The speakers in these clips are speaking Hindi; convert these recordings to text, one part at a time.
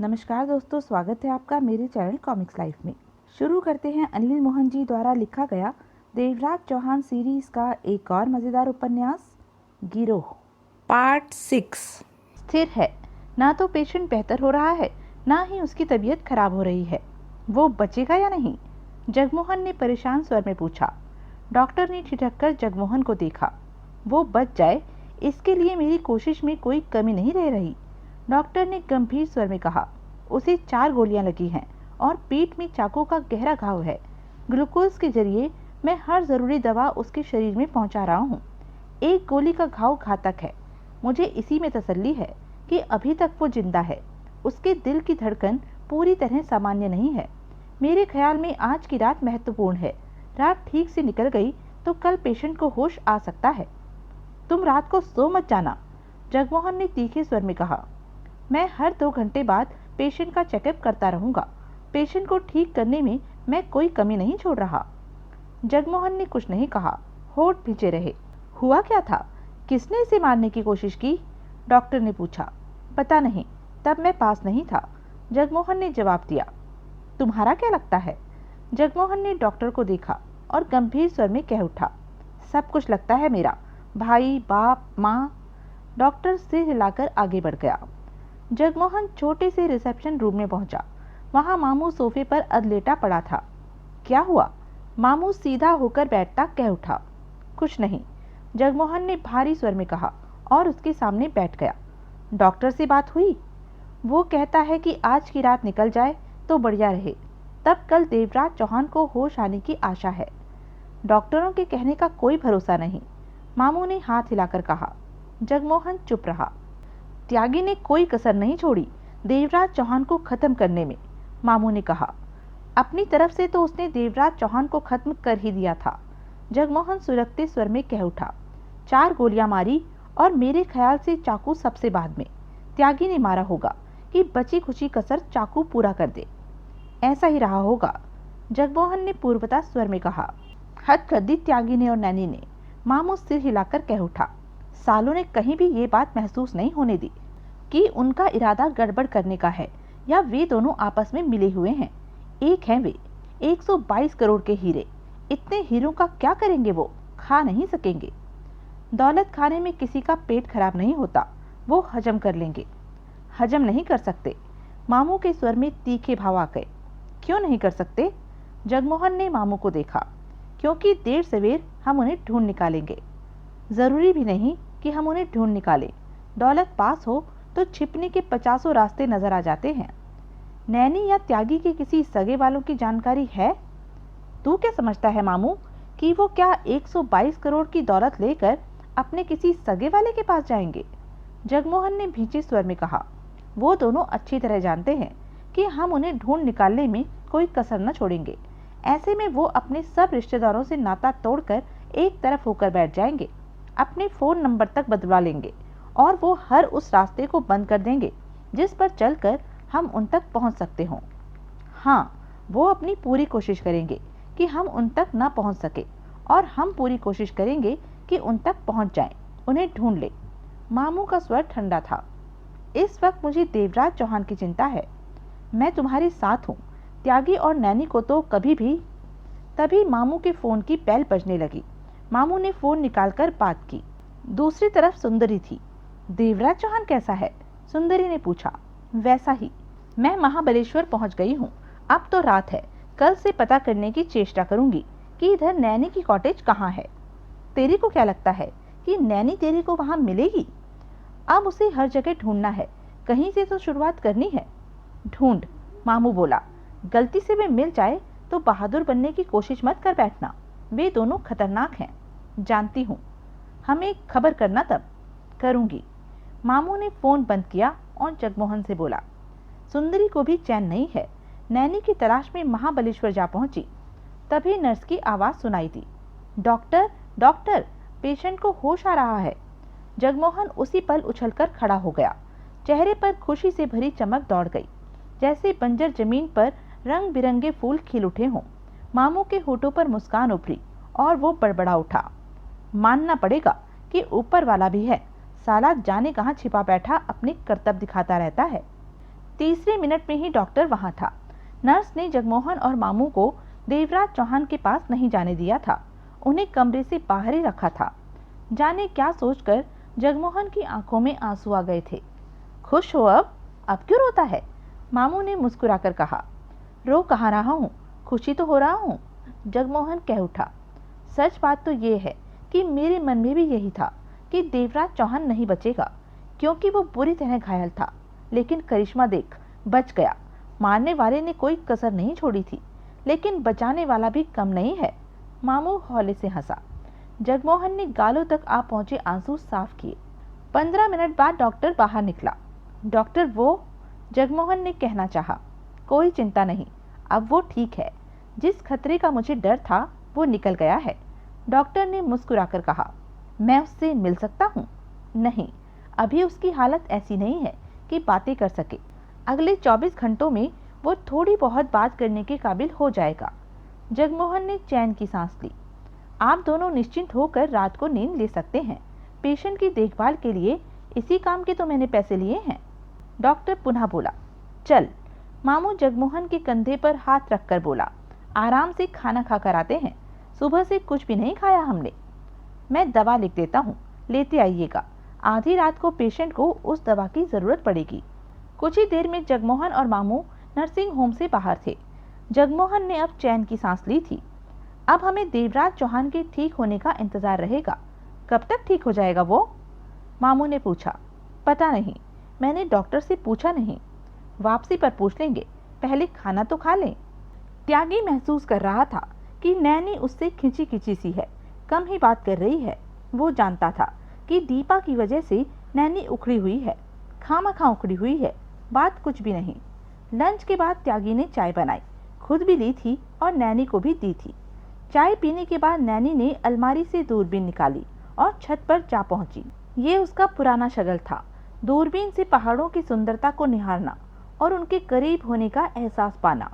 नमस्कार दोस्तों, स्वागत है आपका मेरे चैनल कॉमिक्स लाइफ में। शुरू करते हैं अनिल मोहन जी द्वारा लिखा गया देवराज चौहान सीरीज का एक और मज़ेदार उपन्यास गिरोह पार्ट 6। स्थिर है, ना तो पेशेंट बेहतर हो रहा है, ना ही उसकी तबीयत खराब हो रही है। वो बचेगा या नहीं? जगमोहन ने परेशान स्वर में पूछा। डॉक्टर ने ठिठक कर जगमोहन को देखा। वो बच जाए, इसके लिए मेरी कोशिश में कोई कमी नहीं रह रही। डॉक्टर ने गंभीर स्वर में कहा। उसे 4 गोलियां लगी हैं और पीठ में चाकू का गहरा घाव है। ग्लूकोज के जरिए मैं हर जरूरी दवा उसके शरीर में पहुंचा रहा हूं। एक गोली का घाव घातक है। मुझे इसी में तसल्ली है कि अभी तक वो जिंदा है। उसके दिल की धड़कन पूरी तरह सामान्य नहीं है। मेरे ख्याल में आज की रात महत्वपूर्ण है। रात ठीक से निकल गई तो कल पेशेंट को होश आ सकता है। तुम रात को सो मत जाना, जगमोहन ने तीखे स्वर में कहा। मैं हर 2 घंटे बाद पेशेंट का चेकअप करता रहूंगा। पेशेंट को ठीक करने में मैं कोई कमी नहीं छोड़ रहा। जगमोहन ने कुछ नहीं कहा, होठ भींचे रहे। हुआ क्या था? किसने इसे मारने की कोशिश की? डॉक्टर ने पूछा। पता नहीं, तब मैं पास नहीं था, जगमोहन ने जवाब दिया। तुम्हारा क्या लगता है? जगमोहन ने डॉक्टर को देखा और गंभीर स्वर में कह उठा। सब कुछ लगता है मेरा, भाई, बाप, माँ। डॉक्टर सिर हिलाकर आगे बढ़ गया। जगमोहन छोटे से रिसेप्शन रूम में पहुंचा। वहां मामू सोफे पर अधलेटा पड़ा था। क्या हुआ? मामू सीधा होकर बैठता कह उठा। कुछ नहीं, जगमोहन ने भारी स्वर में कहा और उसके सामने बैठ गया। डॉक्टर से बात हुई? वो कहता है कि आज की रात निकल जाए तो बढ़िया रहे, तब कल देवराज चौहान को होश आने की आशा है। डॉक्टरों के कहने का कोई भरोसा नहीं, मामू ने हाथ हिलाकर कहा। जगमोहन चुप रहा। त्यागी ने कोई कसर नहीं छोड़ी देवराज चौहान को खत्म करने में, मामू ने कहा। अपनी तरफ से तो उसने देवराज चौहान को खत्म कर ही दिया था, जगमोहन सुलगते स्वर में कह उठा। 4 गोलियां मारी और मेरे ख्याल से चाकू सबसे बाद में। त्यागी ने मारा होगा कि बची खुची कसर चाकू पूरा कर दे। ऐसा ही रहा होगा, जगमोहन ने पूर्वता स्वर में कहा। हद कर दी त्यागी ने और नैनी ने, मामू सिर हिलाकर कह उठा। सालों ने कहीं भी ये बात महसूस नहीं होने दी कि उनका इरादा गड़बड़ करने का है या वे दोनों आपस में मिले हुए हैं। एक हैं वे, 122 करोड़ के हीरे। इतने हीरों का क्या करेंगे? वो खा नहीं सकेंगे। दौलत खाने में किसी का पेट खराब नहीं होता, वो हजम कर लेंगे। हजम नहीं कर सकते, मामू के स्वर में तीखे भाव आ गए। क्यों नहीं कर सकते? जगमोहन ने मामू को देखा। क्योंकि देर सवेर हम उन्हें ढूंढ निकालेंगे। जरूरी भी नहीं कि हम उन्हें ढूंढ निकालें। दौलत पास हो तो छिपने के 50 रास्ते नजर आ जाते हैं। नैनी या त्यागी के किसी सगे वालों की जानकारी है? तू क्या समझता है मामू कि वो क्या 122 करोड़ की दौलत लेकर अपने किसी सगे वाले के पास जाएंगे? जगमोहन ने भींचे स्वर में कहा। वो दोनों अच्छी तरह जानते हैं कि हम उन्हें ढूंढ निकालने में कोई कसर न छोड़ेंगे। ऐसे में वो अपने सब रिश्तेदारों से नाता तोड़कर एक तरफ होकर बैठ जाएंगे। अपने फोन नंबर तक बदलवा लेंगे और वो हर उस रास्ते को बंद कर देंगे जिस पर चलकर हम उन तक पहुंच सकते हों। हाँ, वो अपनी पूरी कोशिश करेंगे कि हम उन तक ना पहुंच सके और हम पूरी कोशिश करेंगे कि उन तक पहुंच जाएं, उन्हें ढूंढ ले। मामू का स्वर ठंडा था। इस वक्त मुझे देवराज चौहान की चिंता है। मैं तुम्हारे साथ हूँ। त्यागी और नैनी को तो कभी भी। तभी मामू के फोन की बेल बजने लगी। मामू ने फोन निकालकर बात की। दूसरी तरफ सुंदरी थी। देवराज चौहान कैसा है? सुंदरी ने पूछा। वैसा ही। मैं महाबलेश्वर पहुंच गई हूँ। अब तो रात है। कल से पता करने की चेष्टा करूंगी कि इधर नैनी की कॉटेज कहाँ है। तेरी को क्या लगता है कि नैनी तेरी को वहां मिलेगी? अब उसे हर जगह ढूंढना है, कहीं से तो शुरुआत करनी है। ढूंढ, मामू बोला। गलती से वे मिल जाए तो बहादुर बनने की कोशिश मत कर बैठना। वे दोनों खतरनाक हैं, जानती हूँ। हमें खबर करना, तब करूंगी। मामू ने फोन बंद किया और जगमोहन से बोला। सुंदरी को भी चैन नहीं है। नैनी की तलाश में महाबलेश्वर जा पहुंची। तभी नर्स की आवाज सुनाई दी। डॉक्टर, डॉक्टर, पेशेंट को होश आ रहा है। जगमोहन उसी पल उछलकर खड़ा हो गया। चेहरे पर खुशी से भरी चमक दौड़ गई, जैसे बंजर जमीन पर रंग बिरंगे फूल खिल उठे हों। मामू के होठों पर मुस्कान उभरी और वो बड़बड़ा उठा। मानना पड़ेगा कि ऊपर वाला भी है। साला जाने कहाँ छिपा बैठा अपने करतब दिखाता रहता है। तीसरे मिनट में ही डॉक्टर वहां था। नर्स ने जगमोहन और मामू को देवराज चौहान के पास नहीं जाने दिया था, उन्हें कमरे से बाहर ही रखा था। जाने क्या सोचकर जगमोहन की आंखों में आंसू आ गए थे। खुश हो अब क्यों रोता है? मामू ने मुस्कुराकर कहा। रो कहाँ रहा हूँ, खुशी तो हो रहा हूँ, जगमोहन कह उठा। सच बात तो ये है कि मेरे मन में भी यही था कि देवराज चौहान नहीं बचेगा, क्योंकि वो बुरी तरह घायल था। लेकिन करिश्मा देख, बच गया। मारने वाले ने कोई कसर नहीं छोड़ी थी, लेकिन बचाने वाला भी कम नहीं है। मामू हौले से हंसा। जगमोहन ने गालों तक आ पहुंचे आंसू साफ किए। 15 मिनट बाद डॉक्टर बाहर निकला। डॉक्टर वो, जगमोहन ने कहना चाहा। कोई चिंता नहीं, अब वो ठीक है। जिस खतरे का मुझे डर था वो निकल गया है, डॉक्टर ने मुस्कुराकर कहा। मैं उससे मिल सकता हूँ? नहीं, अभी उसकी हालत ऐसी नहीं है कि बातें कर सके। अगले 24 घंटों में वो थोड़ी बहुत बात करने के काबिल हो जाएगा। जगमोहन ने चैन की सांस ली। आप दोनों निश्चिंत होकर रात को नींद ले सकते हैं। पेशेंट की देखभाल के लिए इसी काम के तो मैंने पैसे लिए हैं। डॉक्टर पुनः बोला। चल, मामू जगमोहन के कंधे पर हाथ रखकर बोला। आराम से खाना खाकर आते हैं, सुबह से कुछ भी नहीं खाया हमने। मैं दवा लिख देता हूँ, लेते आइएगा। आधी रात को पेशेंट को उस दवा की जरूरत पड़ेगी। कुछ ही देर में जगमोहन और मामू नर्सिंग होम से बाहर थे। जगमोहन ने अब चैन की सांस ली थी। अब हमें देवराज चौहान के ठीक होने का इंतजार रहेगा। कब तक ठीक हो जाएगा वो? मामू ने पूछा। पता नहीं, मैंने डॉक्टर से पूछा नहीं। वापसी पर पूछ लेंगे, पहले खाना तो खा लें। त्यागी महसूस कर रहा था कि नैनी उससे खिंची खिंची सी है, कम ही बात कर रही है। वो जानता था कि दीपा की वजह से नैनी उखड़ी हुई है, खामखा उखड़ी हुई है, बात कुछ भी नहीं। लंच के बाद त्यागी ने चाय बनाई, खुद भी ली थी और नैनी को भी दी थी। चाय पीने के बाद नैनी ने अलमारी से दूरबीन निकाली और छत पर जा पहुंची। ये उसका पुराना शगल था, दूरबीन से पहाड़ों की सुंदरता को निहारना और उनके करीब होने का एहसास पाना।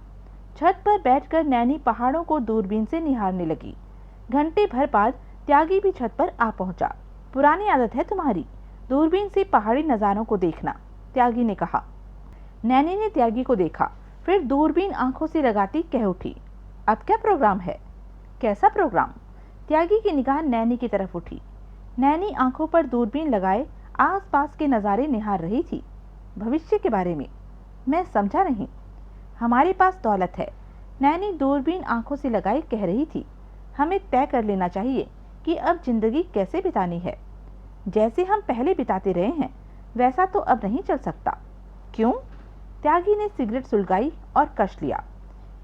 छत पर बैठकर नैनी पहाड़ों को दूरबीन से निहारने लगी। घंटे भर बाद त्यागी भी छत पर आ पहुंचा। पुरानी आदत है तुम्हारी, दूरबीन से पहाड़ी नज़ारों को देखना, त्यागी ने कहा। नैनी ने त्यागी को देखा, फिर दूरबीन आंखों से लगाती कह उठी। अब क्या प्रोग्राम है? कैसा प्रोग्राम? त्यागी की निगाह नैनी की तरफ उठी। नैनी आंखों पर दूरबीन लगाए आसपास के नज़ारे निहार रही थी। भविष्य के बारे में? मैं समझा नहीं। हमारे पास दौलत है, नैनी दूरबीन आंखों से लगाए कह रही थी। हमें तय कर लेना चाहिए कि अब जिंदगी कैसे बितानी है। जैसे हम पहले बिताते रहे हैं वैसा तो अब नहीं चल सकता। क्यों? त्यागी ने सिगरेट सुलगाई और कश लिया।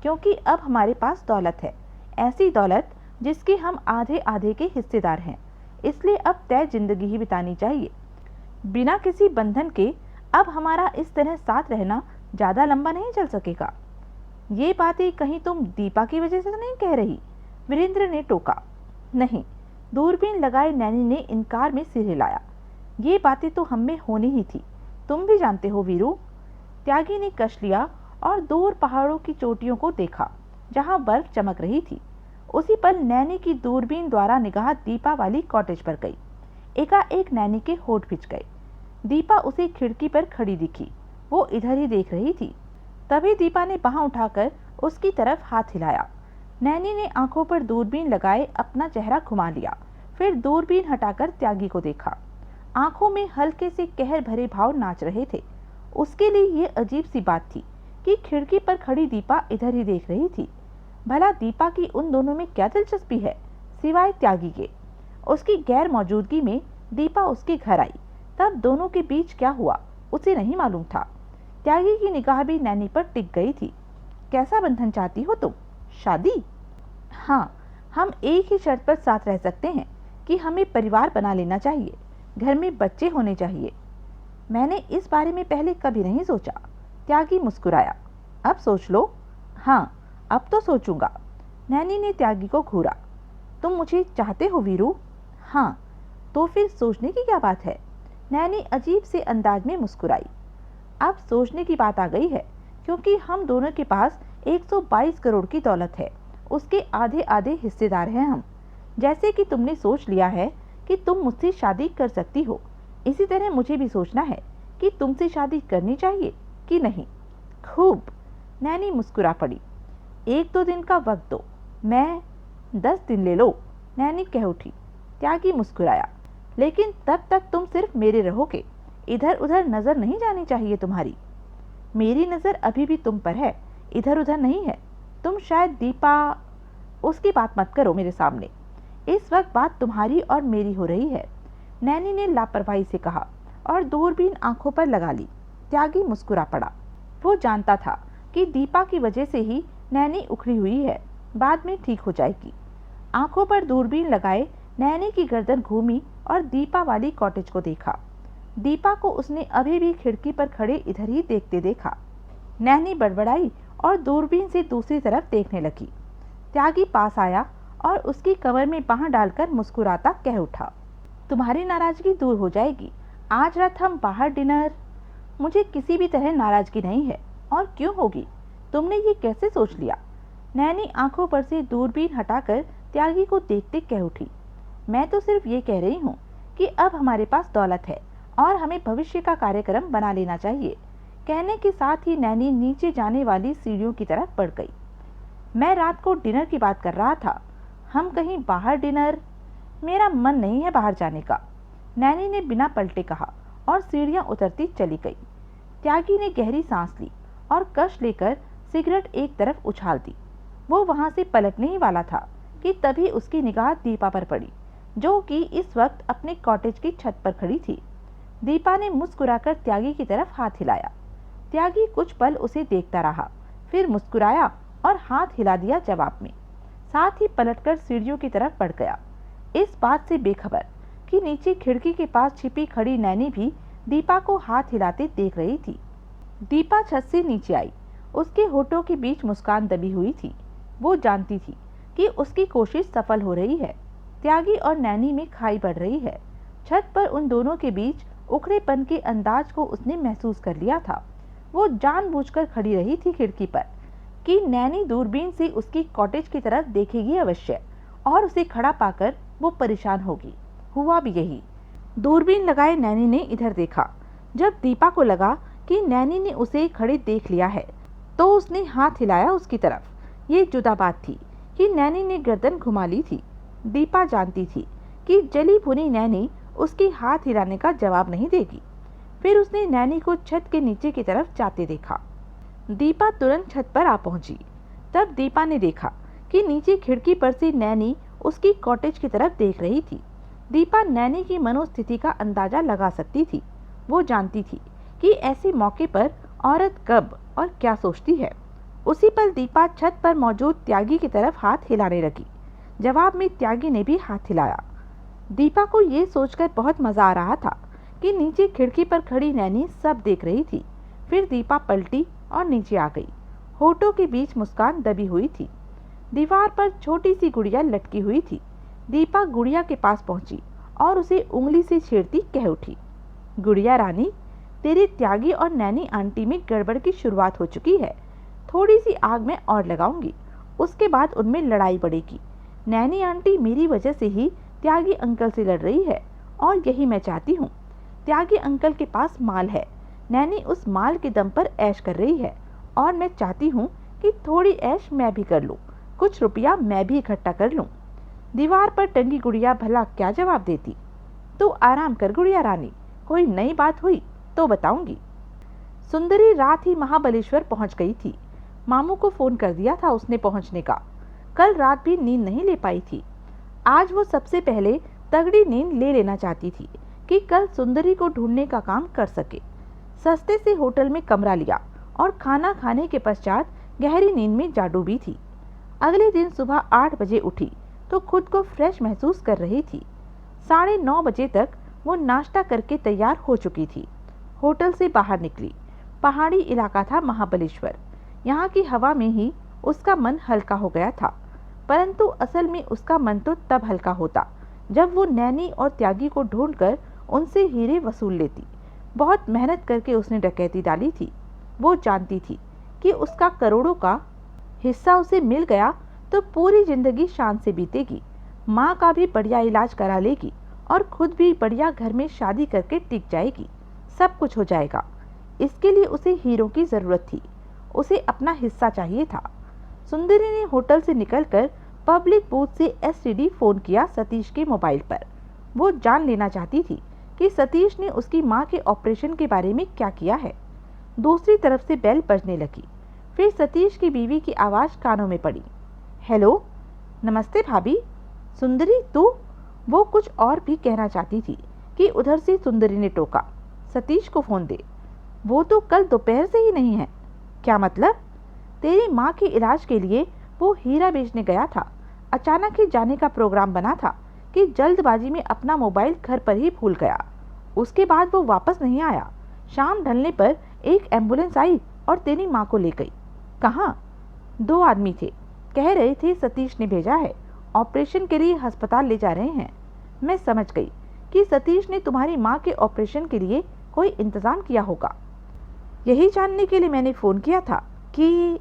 क्योंकि अब हमारे पास दौलत है, ऐसी दौलत जिसकी हम आधे आधे के हिस्सेदार हैं। इसलिए अब तय जिंदगी ही बितानी चाहिए, बिना किसी बंधन के। अब हमारा इस तरह साथ रहना ज़्यादा लंबा नहीं चल सकेगा। ये बातें कहीं तुम दीपा की वजह से तो नहीं कह रही? वीरेंद्र ने टोका। नहीं, दूरबीन लगाए नैनी ने इनकार में सिर हिलाया। ये बातें तो हम में होनी ही थी, तुम भी जानते हो वीरू। त्यागी ने कश लिया और दूर पहाड़ों की चोटियों को देखा जहां बर्फ चमक रही थी। उसी पल नैनी की दूरबीन द्वारा निगाह दीपा वाली कॉटेज पर गई। एकाएक नैनी के होठ भिज गए। दीपा उसे खिड़की पर खड़ी दिखी, वो इधर ही देख रही थी। तभी दीपा ने बाँह उठाकर उसकी तरफ हाथ हिलाया। नैनी ने आंखों पर दूरबीन लगाए अपना चेहरा घुमा लिया, फिर दूरबीन हटाकर त्यागी को देखा। आंखों में हल्के से कहर भरे भाव नाच रहे थे। उसके लिए ये अजीब सी बात थी कि खिड़की पर खड़ी दीपा इधर ही देख रही थी। भला दीपा की उन दोनों में क्या दिलचस्पी है सिवाय त्यागी के? उसकी गैर मौजूदगी में दीपा उसके घर आई, तब दोनों के बीच क्या हुआ उसे नहीं मालूम था। त्यागी की निगाह भी नैनी पर टिक गई थी। कैसा बंधन चाहती हो तुम? शादी? हाँ, हम एक ही शर्त पर साथ रह सकते हैं कि हमें परिवार बना लेना चाहिए, घर में बच्चे होने चाहिए। मैंने इस बारे में पहले कभी नहीं सोचा। त्यागी मुस्कुराया। अब सोच लो। हाँ, अब तो सोचूंगा। नैनी ने त्यागी को घूरा। तुम मुझे चाहते हो वीरू? हाँ। तो फिर सोचने की क्या बात है? नैनी अजीब से अंदाज में मुस्कुराई। अब सोचने की बात आ गई है, क्योंकि हम दोनों के पास 122 करोड़ की दौलत है, उसके आधे आधे हिस्सेदार हैं हम। जैसे कि तुमने सोच लिया है कि तुम मुझसे शादी कर सकती हो, इसी तरह मुझे भी सोचना है कि तुमसे शादी करनी चाहिए। कि नहीं? खूब। नैनी मुस्कुरा पड़ी। 1-2 दिन का वक्त दो, मैं 10 दिन ले लो, नैनी कह उठी। त्यागी मुस्कुराया। लेकिन तब तक तुम सिर्फ मेरे रहोगे, इधर उधर नजर नहीं जानी चाहिए तुम्हारी। मेरी नजर अभी भी तुम पर है, इधर उधर नहीं है। तुम शायद दीपा, उसकी बात मत करो मेरे सामने। इस वक्त बात तुम्हारी और मेरी हो रही है, नैनी ने लापरवाही से कहा और दूरबीन आंखों पर लगा ली। त्यागी मुस्कुरा पड़ा। वो जानता था कि दीपा की वजह से ही नैनी उखड़ी हुई है, बाद में ठीक हो जाएगी। आंखों पर दूरबीन लगाए नैनी की गर्दन घूमी और दीपा वाली कॉटेज को देखा। दीपा को उसने अभी भी खिड़की पर खड़े इधर ही देखते देखा। नैनी बड़बड़ाई और दूरबीन से दूसरी तरफ देखने लगी। त्यागी पास आया और उसकी कमर में बांह डालकर मुस्कुराता कह उठा, तुम्हारी नाराजगी दूर हो जाएगी। आज रात हम बाहर डिनर। मुझे किसी भी तरह नाराजगी नहीं है, और क्यों होगी? तुमने ये कैसे सोच लिया? नैनी आंखों पर से दूरबीन हटाकर त्यागी को देखते कह उठी, मैं तो सिर्फ ये कह रही हूँ कि अब हमारे पास दौलत है और हमें भविष्य का कार्यक्रम बना लेना चाहिए। कहने के साथ ही नैनी नीचे जाने वाली सीढ़ियों की तरफ बढ़ गई। मैं रात को डिनर की बात कर रहा था, हम कहीं बाहर डिनर। मेरा मन नहीं है बाहर जाने का, नैनी ने बिना पलटे कहा और सीढ़ियां उतरती चली गई। त्यागी ने गहरी सांस ली और कश लेकर सिगरेट एक तरफ उछाल दी। वो वहां से पलटने ही वाला था कि तभी उसकी निगाह दीपा पर पड़ी, जो कि इस वक्त अपने कॉटेज की छत पर खड़ी थी। दीपा ने मुस्कुराकर त्यागी की तरफ हाथ हिलाया। त्यागी कुछ पल उसे देखता रहा, फिर मुस्कुराया और हाथ हिला दिया जवाब में। साथ ही पलटकर सीढ़ियों की तरफ बढ़ गया, इस बात से बेखबर कि नीचे खिड़की के पास छिपी खड़ी नैनी भी दीपा को हाथ हिलाते देख रही थी। दीपा छत से नीचे आई। उसके होठों के बीच मुस्कान दबी हुई थी। वो जानती थी कि उसकी कोशिश सफल हो रही है। त्यागी और नैनी में खाई बढ़ रही है। छत पर उन दोनों के बीच उखड़ेपन के अंदाज को उसने महसूस कर लिया था। वो जानबूझकर खड़ी रही थी खिड़की पर कि नैनी दूरबीन से उसकी कॉटेज की तरफ देखेगी अवश्य, और उसे खड़ा पाकर वो परेशान होगी। हुआ भी यही। दूरबीन लगाए नैनी ने इधर देखा। जब दीपा को लगा कि नैनी ने उसे खड़े देख लिया है, तो उसने हाथ हिलाया उसकी तरफ। ये जुदा बात थी कि नैनी ने गर्दन घुमा ली थी। दीपा जानती थी कि जली भुनी नैनी उसके हाथ हिलाने का जवाब नहीं देगी। फिर उसने नैनी को छत के नीचे की तरफ जाते देखा। दीपा तुरंत छत पर आ पहुंची। तब दीपा ने देखा कि नीचे खिड़की पर से नैनी उसकी कॉटेज की तरफ देख रही थी। दीपा नैनी की मनोस्थिति का अंदाजा लगा सकती थी। वो जानती थी कि ऐसे मौके पर औरत कब और क्या सोचती है। उसी पल दीपा छत पर मौजूद त्यागी की तरफ हाथ हिलाने लगी। जवाब में त्यागी ने भी हाथ हिलाया। दीपा को ये सोचकर बहुत मजा आ रहा था कि नीचे खिड़की पर खड़ी नैनी सब देख रही थी। फिर दीपा पलटी और नीचे आ गई। होठों के बीच मुस्कान दबी हुई थी। दीवार पर छोटी सी गुड़िया लटकी हुई थी। दीपा गुड़िया के पास पहुंची और उसे उंगली से छेड़ती कह उठी, गुड़िया रानी, तेरे त्यागी और नैनी आंटी में गड़बड़ की शुरुआत हो चुकी है। थोड़ी सी आग में और लगाऊंगी, उसके बाद उनमें लड़ाई बढ़ेगी। नैनी आंटी मेरी वजह से ही त्यागी अंकल से लड़ रही है, और यही मैं चाहती हूँ। त्यागी अंकल के पास माल है, नैनी उस माल के दम पर ऐश कर रही है, और मैं चाहती हूँ कि थोड़ी ऐश मैं भी कर लूँ, कुछ रुपया मैं भी इकट्ठा कर लूँ। दीवार पर टंगी गुड़िया भला क्या जवाब देती? तू आराम कर गुड़िया रानी, कोई नई बात हुई तो बताऊंगी। सुंदरी रात ही महाबलेश्वर पहुंच गई थी। मामू को फोन कर दिया था उसने पहुंचने का। कल रात भी नींद नहीं ले पाई थी। आज वो सबसे पहले तगड़ी नींद ले लेना चाहती थी कि कल सुंदरी को ढूंढने का काम कर सके। सस्ते से होटल में कमरा लिया और खाना खाने के पश्चात गहरी नींद में जा डूबी थी। अगले दिन सुबह 8 बजे उठी तो खुद को फ्रेश महसूस कर रही थी। 9:30 बजे तक वो नाश्ता करके तैयार हो चुकी थी। होटल से बाहर निकली। पहाड़ी इलाका था महाबलेश्वर। यहाँ की हवा में ही उसका मन हल्का हो गया था, परंतु असल में उसका मन तो तब हल्का होता जब वो नैनी और त्यागी को ढूंढकर उनसे हीरे वसूल लेती। बहुत मेहनत करके उसने डकैती डाली थी। वो जानती थी कि उसका करोड़ों का हिस्सा उसे मिल गया तो पूरी जिंदगी शान से बीतेगी। माँ का भी बढ़िया इलाज करा लेगी और खुद भी बढ़िया घर में शादी करके टिक जाएगी। सब कुछ हो जाएगा। इसके लिए उसे हीरो की जरूरत थी, उसे अपना हिस्सा चाहिए था। सुंदरी ने होटल से निकलकर पब्लिक बूथ से एसटीडी फोन किया सतीश के मोबाइल पर। वो जान लेना चाहती थी कि सतीश ने उसकी मां के ऑपरेशन के बारे में क्या किया है। दूसरी तरफ से बेल बजने लगी। फिर सतीश की बीवी की आवाज़ कानों में पड़ी। हेलो, नमस्ते भाभी। सुंदरी तू? वो कुछ और भी कहना चाहती थी कि उधर से सुंदरी ने टोका, सतीश को फ़ोन दे। वो तो कल दोपहर से ही नहीं है। क्या मतलब? तेरी माँ के इलाज के लिए वो हीरा बेचने गया था। अचानक ही जाने का प्रोग्राम बना था कि जल्दबाजी में अपना मोबाइल घर पर ही भूल गया। उसके बाद वो वापस नहीं आया। शाम ढलने पर एक एम्बुलेंस आई और तेरी माँ को ले गई। कहाँ? 2 आदमी थे, कह रहे थे सतीश ने भेजा है, ऑपरेशन के लिए अस्पताल ले जा रहे हैं। मैं समझ गई कि सतीश ने तुम्हारी माँ के ऑपरेशन के लिए कोई इंतज़ाम किया होगा। यही जानने के लिए मैंने फ़ोन किया था कि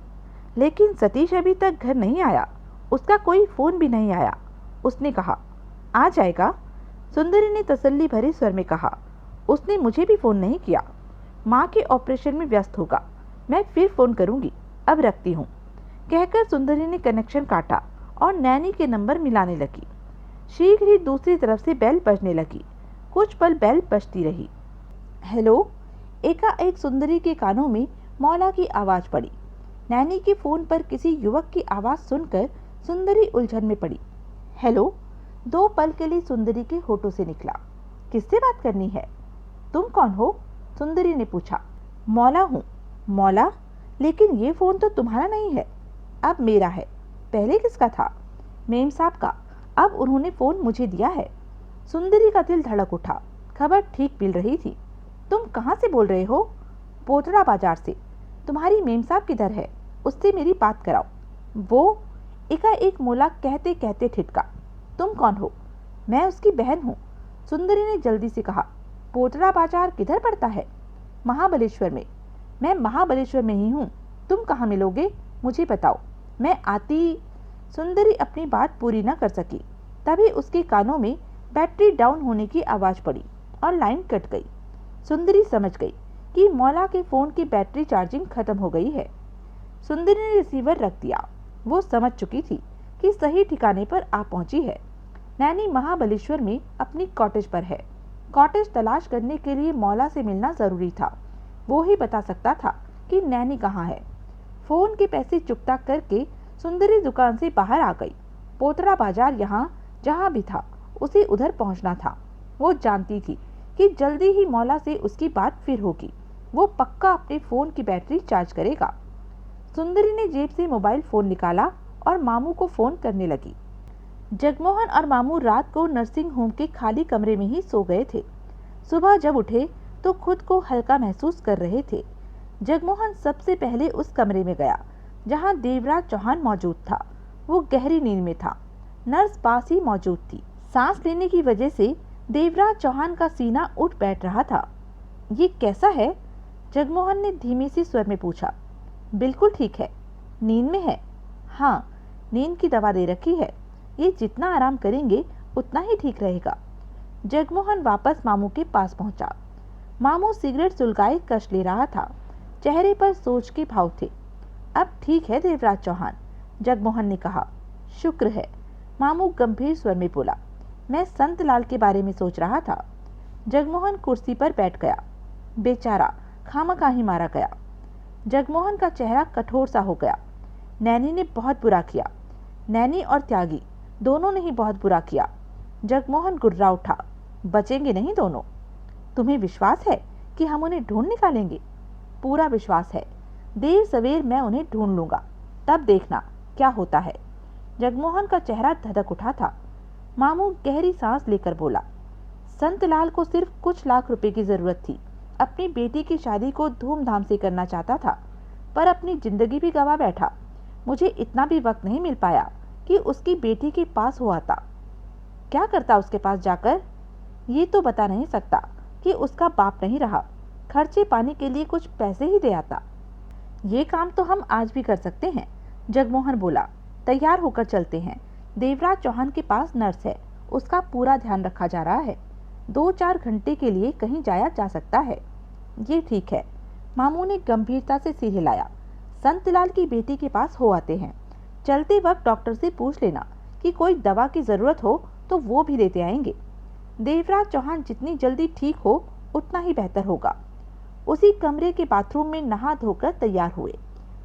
लेकिन सतीश अभी तक घर नहीं आया, उसका कोई फ़ोन भी नहीं आया। उसने कहा आ जाएगा। सुंदरी ने तसल्ली भरे स्वर में कहा, उसने मुझे भी फ़ोन नहीं किया। माँ के ऑपरेशन में व्यस्त होगा, मैं फिर फ़ोन करूँगी, अब रखती हूँ। कहकर सुंदरी ने कनेक्शन काटा और नैनी के नंबर मिलाने लगी। शीघ्र ही दूसरी तरफ से बेल बजने लगी। कुछ पल बेल बजती रही। हेलो, एकाएक सुंदरी के कानों में मौला की आवाज़ पड़ी। नैनी के फ़ोन पर किसी युवक की आवाज़ सुनकर सुंदरी उलझन में पड़ी। हेलो, 2 पल के लिए सुंदरी के होठों से निकला। किससे बात करनी है? तुम कौन हो? सुंदरी ने पूछा। मौला हूँ। मौला? लेकिन ये फ़ोन तो तुम्हारा नहीं है। अब मेरा है। पहले किसका था? मेम साहब का। अब उन्होंने फ़ोन मुझे दिया है। सुंदरी का दिल धड़क उठा। खबर ठीक मिल रही थी। तुम कहाँ से बोल रहे हो? पोतड़ा बाजार से। तुम्हारी मेम साहब किधर है? उससे मेरी बात कराओ। वो? एकाएक मौला कहते कहते ठिठका। तुम कौन हो? मैं उसकी बहन हूँ। सुंदरी ने जल्दी से कहा। पोतड़ा बाजार किधर पड़ता है? महाबलेश्वर में। मैं महाबलेश्वर में ही हूँ। तुम कहाँ मिलोगे? मुझे बताओ, मैं आती। सुंदरी अपनी बात पूरी न कर सकी, तभी उसके कानों में बैटरी डाउन होने की आवाज़ पड़ी और लाइन कट गई। सुंदरी समझ गई कि मौला के फ़ोन की बैटरी चार्जिंग खत्म हो गई है। सुंदरी ने रिसीवर रख दिया। वो समझ चुकी थी कि सही ठिकाने पर आ पहुंची है। नैनी महाबलेश्वर में अपनी कॉटेज पर है। कॉटेज तलाश करने के लिए मौला से मिलना ज़रूरी था। वो ही बता सकता था कि नैनी कहाँ है। फ़ोन के पैसे चुकता करके सुंदरी दुकान से बाहर आ गई। पोतड़ा बाजार यहाँ जहाँ भी था, उसे उधर पहुँचना था। वो जानती थी कि जल्दी ही मौला से उसकी बात फिर होगी। वो पक्का अपने फ़ोन की बैटरी चार्ज करेगा। सुंदरी ने जेब से मोबाइल फ़ोन निकाला और मामू को फ़ोन करने लगी। जगमोहन और मामू रात को नर्सिंग होम के खाली कमरे में ही सो गए थे। सुबह जब उठे तो खुद को हल्का महसूस कर रहे थे। जगमोहन सबसे पहले उस कमरे में गया जहां देवराज चौहान मौजूद था। वो गहरी नींद में था। नर्स पास ही मौजूद थी। सांस लेने की वजह से देवराज चौहान का सीना उठ बैठ रहा था। ये कैसा है? जगमोहन ने धीमे से स्वर में पूछा। बिल्कुल ठीक है। नींद में है? हाँ, नींद की दवा दे रखी है। ये जितना आराम करेंगे उतना ही ठीक रहेगा। जगमोहन वापस मामू के पास पहुंचा। मामू सिगरेट सुलगाए कश ले रहा था। चेहरे पर सोच के भाव थे। अब ठीक है देवराज चौहान, जगमोहन ने कहा। शुक्र है, मामू गंभीर स्वर में बोला। मैं संतलाल के बारे में सोच रहा था। जगमोहन कुर्सी पर बैठ गया। बेचारा खामखा ही मारा गया। जगमोहन का चेहरा कठोर सा हो गया। नैनी ने बहुत बुरा किया। नैनी और त्यागी दोनों ने ही बहुत बुरा किया। जगमोहन गुर्रा उठा। बचेंगे नहीं दोनों। तुम्हें विश्वास है कि हम उन्हें ढूंढ निकालेंगे? पूरा विश्वास है। देर सवेर मैं उन्हें ढूंढ लूंगा, तब देखना क्या होता है। जगमोहन का चेहरा धधक उठा था। मामू गहरी सांस लेकर बोला। संतलाल को सिर्फ कुछ लाख रुपए की जरूरत थी। अपनी बेटी की शादी को धूमधाम से करना चाहता था, पर अपनी जिंदगी भी गवा बैठा। मुझे इतना भी वक्त नहीं मिल पाया कि उसकी बेटी के पास हो आता। क्या करता उसके पास जाकर? ये तो बता नहीं सकता कि उसका बाप नहीं रहा। खर्चे पानी के लिए कुछ पैसे ही दे आता। ये काम तो हम आज भी कर सकते हैं, जगमोहन बोला। तैयार होकर चलते हैं। देवराज चौहान के पास नर्स है, उसका पूरा ध्यान रखा जा रहा है। 2-4 घंटे के लिए कहीं जाया जा सकता है। ये ठीक है। मामू ने गंभीरता से सिर हिलाया। संतलाल की बेटी के पास हो आते हैं। चलते वक्त डॉक्टर से पूछ लेना कि कोई दवा की जरूरत हो तो वो भी लेते आएंगे। देवराज चौहान जितनी जल्दी ठीक हो उतना ही बेहतर होगा। उसी कमरे के बाथरूम में नहा धोकर तैयार हुए।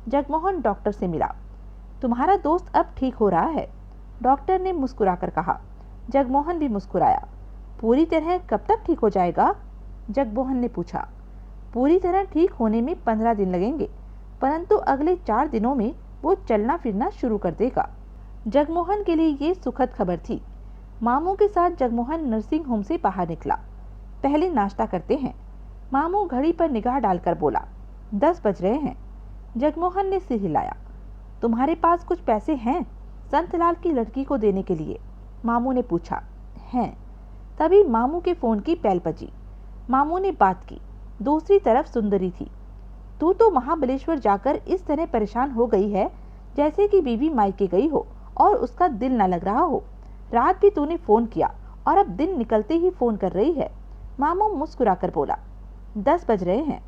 जगमोहन डॉक्टर से मिला। तुम्हारा दोस्त अब ठीक हो रहा है, डॉक्टर ने मुस्कुराकर कहा। जगमोहन भी मुस्कुराया। पूरी तरह कब तक ठीक हो जाएगा? जगमोहन ने पूछा। पूरी तरह ठीक होने में 15 दिन लगेंगे, परंतु अगले 4 दिनों में वो चलना फिरना शुरू कर देगा। जगमोहन के लिए ये सुखद खबर थी। मामू के साथ जगमोहन नर्सिंग होम से बाहर निकला। पहले नाश्ता करते हैं। मामू घड़ी पर निगाह डालकर बोला, 10 बज रहे हैं। जगमोहन ने सिर हिलाया। तुम्हारे पास कुछ पैसे हैं संतलाल की लड़की को देने के लिए? मामू ने पूछा। हैं। तभी मामू के फोन की बेल बजी। मामू ने बात की। दूसरी तरफ सुंदरी थी। तू तो महाबलेश्वर जाकर इस तरह परेशान हो गई है जैसे कि बीवी मायके गई हो और उसका दिल न लग रहा हो। रात भी तूने फोन किया और अब दिन निकलते ही फोन कर रही है। मामू मुस्कुराकर बोला, 10 बज रहे हैं।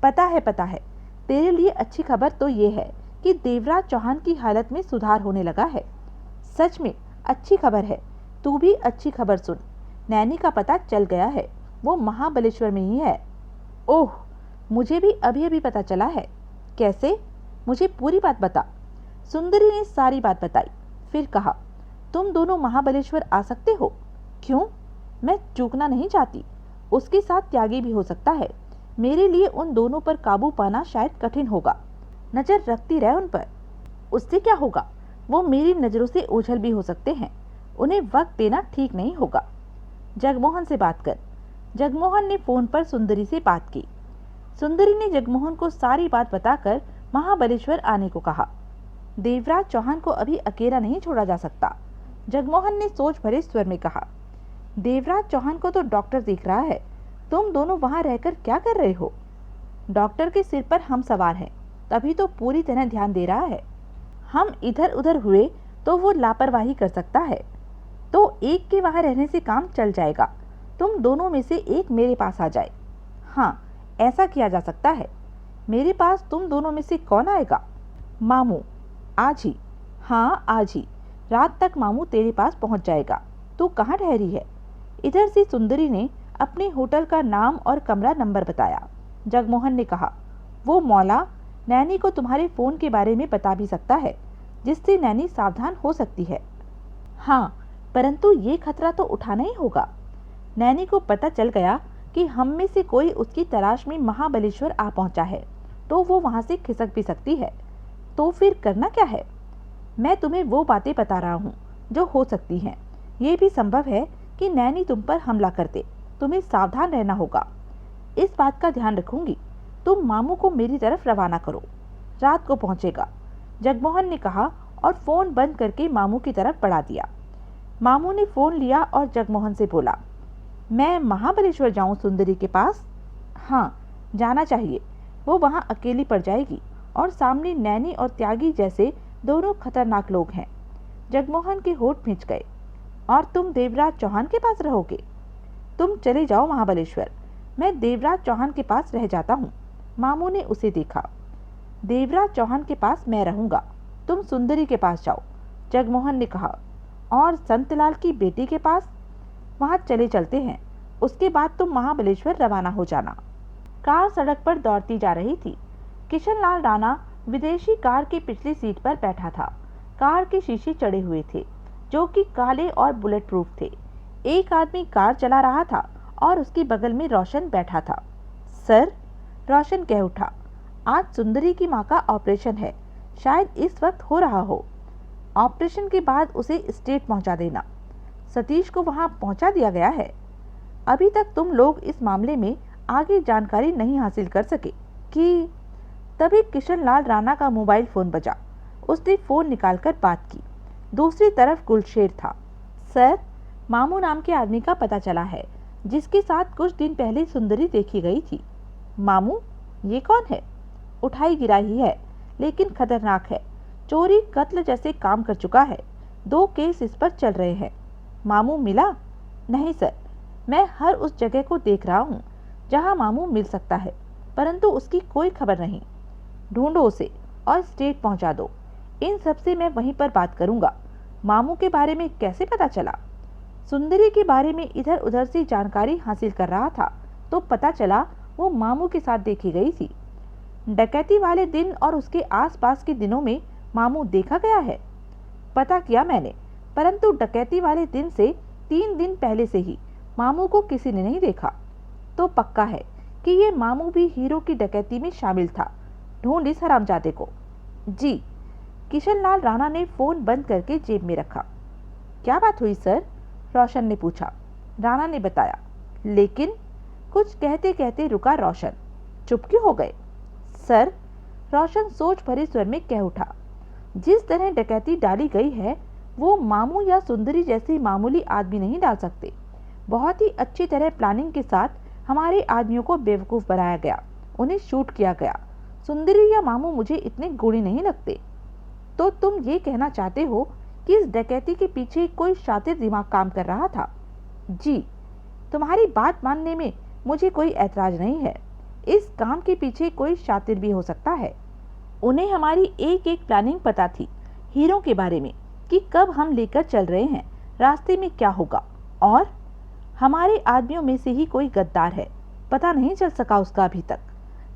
पता है। तेरे लिए अच्छी खबर तो ये है कि देवराज चौहान की हालत में सुधार होने लगा है। सच में अच्छी खबर है। तू भी अच्छी खबर सुन। नैनी का पता चल गया है, वो महाबलेश्वर में ही है। ओह, मुझे भी अभी अभी पता चला है। कैसे? मुझे पूरी बात बता। सुंदरी ने सारी बात बताई। फिर कहा, तुम दोनों महाबलेश्वर आ सकते हो? क्यों? मैं चूकना नहीं चाहती। उसके साथ त्यागी भी हो सकता है। मेरे लिए उन दोनों पर काबू पाना शायद कठिन होगा। नजर रखती रह उन पर। उससे क्या होगा? वो मेरी नजरों से ओझल भी हो सकते हैं। उन्हें वक्त देना ठीक नहीं होगा। जगमोहन से बात कर। जगमोहन ने फोन पर सुंदरी से बात की। सुंदरी ने जगमोहन को सारी बात बताकर महाबलेश्वर आने को कहा। देवराज चौहान को अभी अकेला नहीं छोड़ा जा सकता। जगमोहन ने सोच भरे स्वर में कहा। देवराज चौहान को तो डॉक्टर देख रहा है। तुम दोनों वहां रहकर क्या कर रहे हो? डॉक्टर के सिर पर हम सवार हैं, तभी तो पूरी तरह ध्यान दे रहा है। हम इधर उधर हुए तो वो लापरवाही कर सकता है। तो एक के वहां रहने से काम चल जाएगा। तुम दोनों में से एक मेरे पास आ जाए। हाँ, ऐसा किया जा सकता है। मेरे पास तुम दोनों में से कौन आएगा? मामू। आज ही? हाँ, आज ही। रात तक मामू तेरे पास पहुंच जाएगा। तू कहाँ ठहरी है? इधर से सुंदरी ने अपने होटल का नाम और कमरा नंबर बताया। जगमोहन ने कहा, वो मौला नैनी को तुम्हारे फोन के बारे में बता भी सकता है, जिससे नैनी सावधान हो सकती है। हाँ, परंतु ये खतरा तो उठाना ही होगा। नैनी को पता चल गया कि हम में से कोई उसकी तलाश में महाबलेश्वर आ पहुंचा है, तो वो वहां से खिसक भी सकती है। तो फिर करना क्या है? मैं तुम्हें वो बातें बता रहा हूँ जो हो सकती हैं। ये भी संभव है कि नैनी तुम पर हमला कर दे। तुम्हें सावधान रहना होगा। इस बात का ध्यान रखूंगी। तुम मामू को मेरी तरफ रवाना करो। रात को पहुंचेगा, जगमोहन ने कहा और फोन बंद करके मामू की तरफ बढ़ा दिया। मामू ने फोन लिया और जगमोहन से बोला, मैं महाबलेश्वर जाऊं सुंदरी के पास? हाँ, जाना चाहिए। वो वहां अकेली पड़ जाएगी और सामने नैनी और त्यागी जैसे दोनों खतरनाक लोग हैं। जगमोहन के होठ भींच गए। और तुम देवराज चौहान के पास रहोगे? तुम चले जाओ महाबलेश्वर, मैं देवराज चौहान के पास रह जाता हूँ। मामू ने उसे देखा। देवराज चौहान के पास मैं रहूंगा, तुम सुंदरी के पास जाओ, जगमोहन ने कहा। और संतलाल की बेटी के पास? वहां चले चलते हैं, उसके बाद तुम महाबलेश्वर रवाना हो जाना। कार सड़क पर दौड़ती जा रही थी। किशनलाल राणा विदेशी कार की पिछली सीट पर बैठा था। कार के शीशे चढ़े हुए थे, जो कि काले और बुलेट प्रूफ थे। एक आदमी कार चला रहा था और उसके बगल में रोशन बैठा था। सर, रोशन कह उठा, आज सुंदरी की माँ का ऑपरेशन है, शायद इस वक्त हो रहा हो। ऑपरेशन के बाद उसे स्टेट पहुंचा देना। सतीश को वहां पहुंचा दिया गया है। अभी तक तुम लोग इस मामले में आगे जानकारी नहीं हासिल कर सके कि तभी किशनलाल राणा का मोबाइल फोन बजा। उसने फोन निकालकर बात की। दूसरी तरफ गुलशेर था। सर, मामू नाम के आदमी का पता चला है, जिसके साथ कुछ दिन पहले सुंदरी देखी गई थी। मामू? ये कौन है? उठाई गिराही है, लेकिन खतरनाक है। चोरी कत्ल जैसे काम कर चुका है। 2 केस इस पर चल रहे हैं। मामू मिला? नहीं सर, मैं हर उस जगह को देख रहा हूँ जहाँ मामू मिल सकता है, परंतु उसकी कोई खबर नहीं। ढूंढो उसे और स्टेट पहुंचा दो। इन सब से मैं वहीं पर बात करूंगा। मामू के बारे में कैसे पता चला? सुंदरी के बारे में इधर उधर से जानकारी हासिल कर रहा था तो पता चला वो मामू के साथ देखी गई थी। डकैती वाले दिन और उसके आसपास के दिनों में मामू देखा गया है। पता किया मैंने, परंतु डकैती वाले दिन से 3 दिन पहले से ही मामू को किसी ने नहीं देखा। तो पक्का है कि ये मामू भी हीरो की डकैती में शामिल था। ढूंढ इस हरामजादे को। जी। किशनलाल राणा ने फोन बंद करके जेब में रखा। क्या बात हुई सर? रोशन ने पूछा। राणा ने बताया। लेकिन कुछ कहते कहते रुका रोशन। चुप क्यों हो गए? सर, रोशन सोच भरे स्वर में कह उठा, जिस तरह डकैती डाली गई है वो मामू या सुंदरी जैसे मामूली आदमी नहीं डाल सकते। बहुत ही अच्छी तरह प्लानिंग के साथ हमारे आदमियों को बेवकूफ बनाया गया, उन्हें शूट किया गया। सुंदरी या मामू मुझे इतने गुणी नहीं लगते। तो तुम ये कहना चाहते हो कि इस डकैती के पीछे कोई शातिर दिमाग काम कर रहा था? जी। तुम्हारी बात मानने में मुझे कोई ऐतराज नहीं है। इस काम के पीछे कोई शातिर भी हो सकता है। उन्हें हमारी एक एक प्लानिंग पता थी, हीरो के बारे में, कि कब हम लेकर चल रहे हैं, रास्ते में क्या होगा, और हमारे आदमियों में से ही कोई गद्दार है। पता नहीं चल सका उसका अभी तक।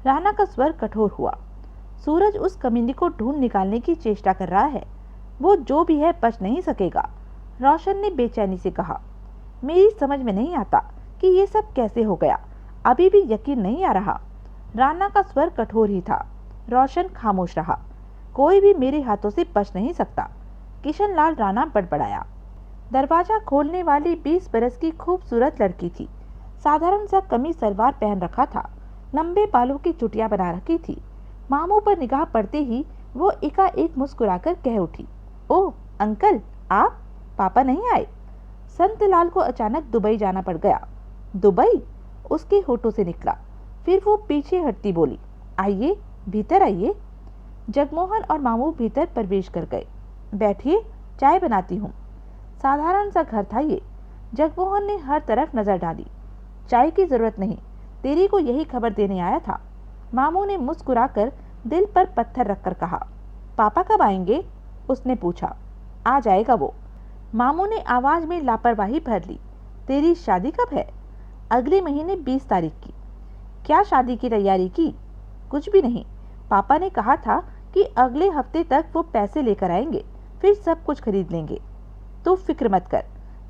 राणा का स्वर कठोर हुआ। सूरज उस कमीने को ढूंढ निकालने की चेष्टा कर रहा है। वो जो भी है बच नहीं सकेगा। रोशन ने बेचैनी से कहा। मेरी समझ में नहीं आता कि ये सब कैसे हो गया। अभी भी यकीन नहीं आ रहा। राणा का स्वर कठोर ही था। रोशन खामोश रहा। कोई भी मेरे हाथों से बच नहीं सकता। किशनलाल राणा बड़बड़ाया। दरवाजा खोलने वाली 20 बरस की खूबसूरत लड़की थी। साधारण सा कमीज सलवार पहन रखा था। लंबे बालों की चुटिया बना रखी थी। मामू पर निगाह पड़ते ही वो एकाएक मुस्कुराकर कह उठी, ओह अंकल, आप? पापा नहीं आए? संतलाल को अचानक दुबई जाना पड़ गया। दुबई? उसके होठों से निकला। फिर वो पीछे हटती बोली, आइए, भीतर आइए। जगमोहन और मामू भीतर प्रवेश कर गए। बैठिए, चाय बनाती हूँ। साधारण सा घर था ये। जगमोहन ने हर तरफ नजर डाली। चाय की जरूरत नहीं, तेरी को यही खबर देने आया था। मामू ने मुस्कुराकर दिल पर पत्थर रखकर कहा। पापा कब आएंगे? उसने पूछा। आ जाएगा वो। मामू ने आवाज में लापरवाही भर ली। तेरी शादी कब है? अगले महीने 20 तारीख की। क्या शादी की तैयारी की? कुछ भी नहीं। पापा ने कहा था कि अगले हफ्ते तक वो पैसे लेकर आएंगे, फिर सब कुछ खरीद लेंगे। तू फिक्र मत कर।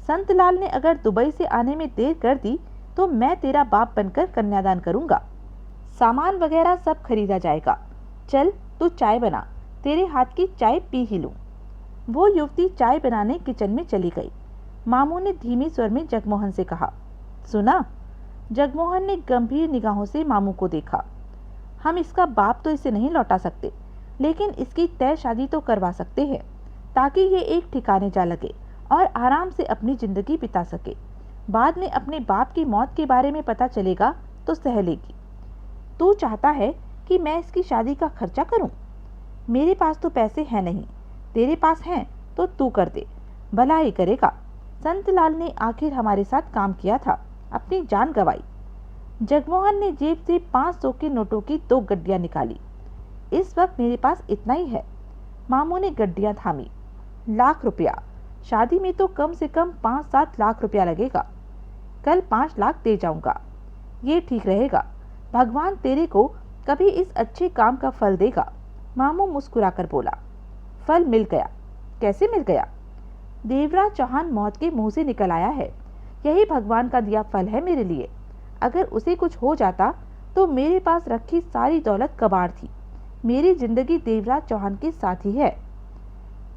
संतलाल ने अगर दुबई से आने में देर कर दी तो मैं तेरा बाप बनकर कन्यादान करूंगा। सामान वगैरह सब खरीदा जाएगा। चल तू चाय बना, तेरे हाथ की चाय पी ही लूं। वो युवती चाय बनाने किचन में चली गई। मामू ने धीमी स्वर में जगमोहन से कहा, सुना? जगमोहन ने गंभीर निगाहों से मामू को देखा। हम इसका बाप तो इसे नहीं लौटा सकते, लेकिन इसकी तय शादी तो करवा सकते हैं, ताकि ये एक ठिकाने जा लगे और आराम से अपनी जिंदगी बिता सके। बाद में अपने बाप की मौत के बारे में पता चलेगा तो सह लेगी। तू चाहता है कि मैं इसकी शादी का खर्चा करूं? मेरे पास तो पैसे हैं नहीं, तेरे पास हैं तो तू कर दे, भला ही करेगा। संतलाल ने आखिर हमारे साथ काम किया था, अपनी जान गंवाई। जगमोहन ने जेब से 500 के नोटों की 2 गड्डियां निकाली। इस वक्त मेरे पास इतना ही है। मामू ने गड्डियां थामी। लाख रुपया? शादी में तो कम से कम 5-7 लाख रुपया लगेगा। कल 5 लाख दे जाऊंगा। ये ठीक रहेगा। भगवान तेरे को कभी इस अच्छे काम का फल देगा। मामू मुस्कुराकर बोला। फल मिल गया? कैसे मिल गया? देवराज चौहान मौत के मुंह से निकल आया है। यही भगवान का दिया फल है मेरे लिए। अगर उसे कुछ हो जाता तो मेरे पास रखी सारी दौलत कबाड़ थी। मेरी जिंदगी देवराज चौहान के साथ ही है।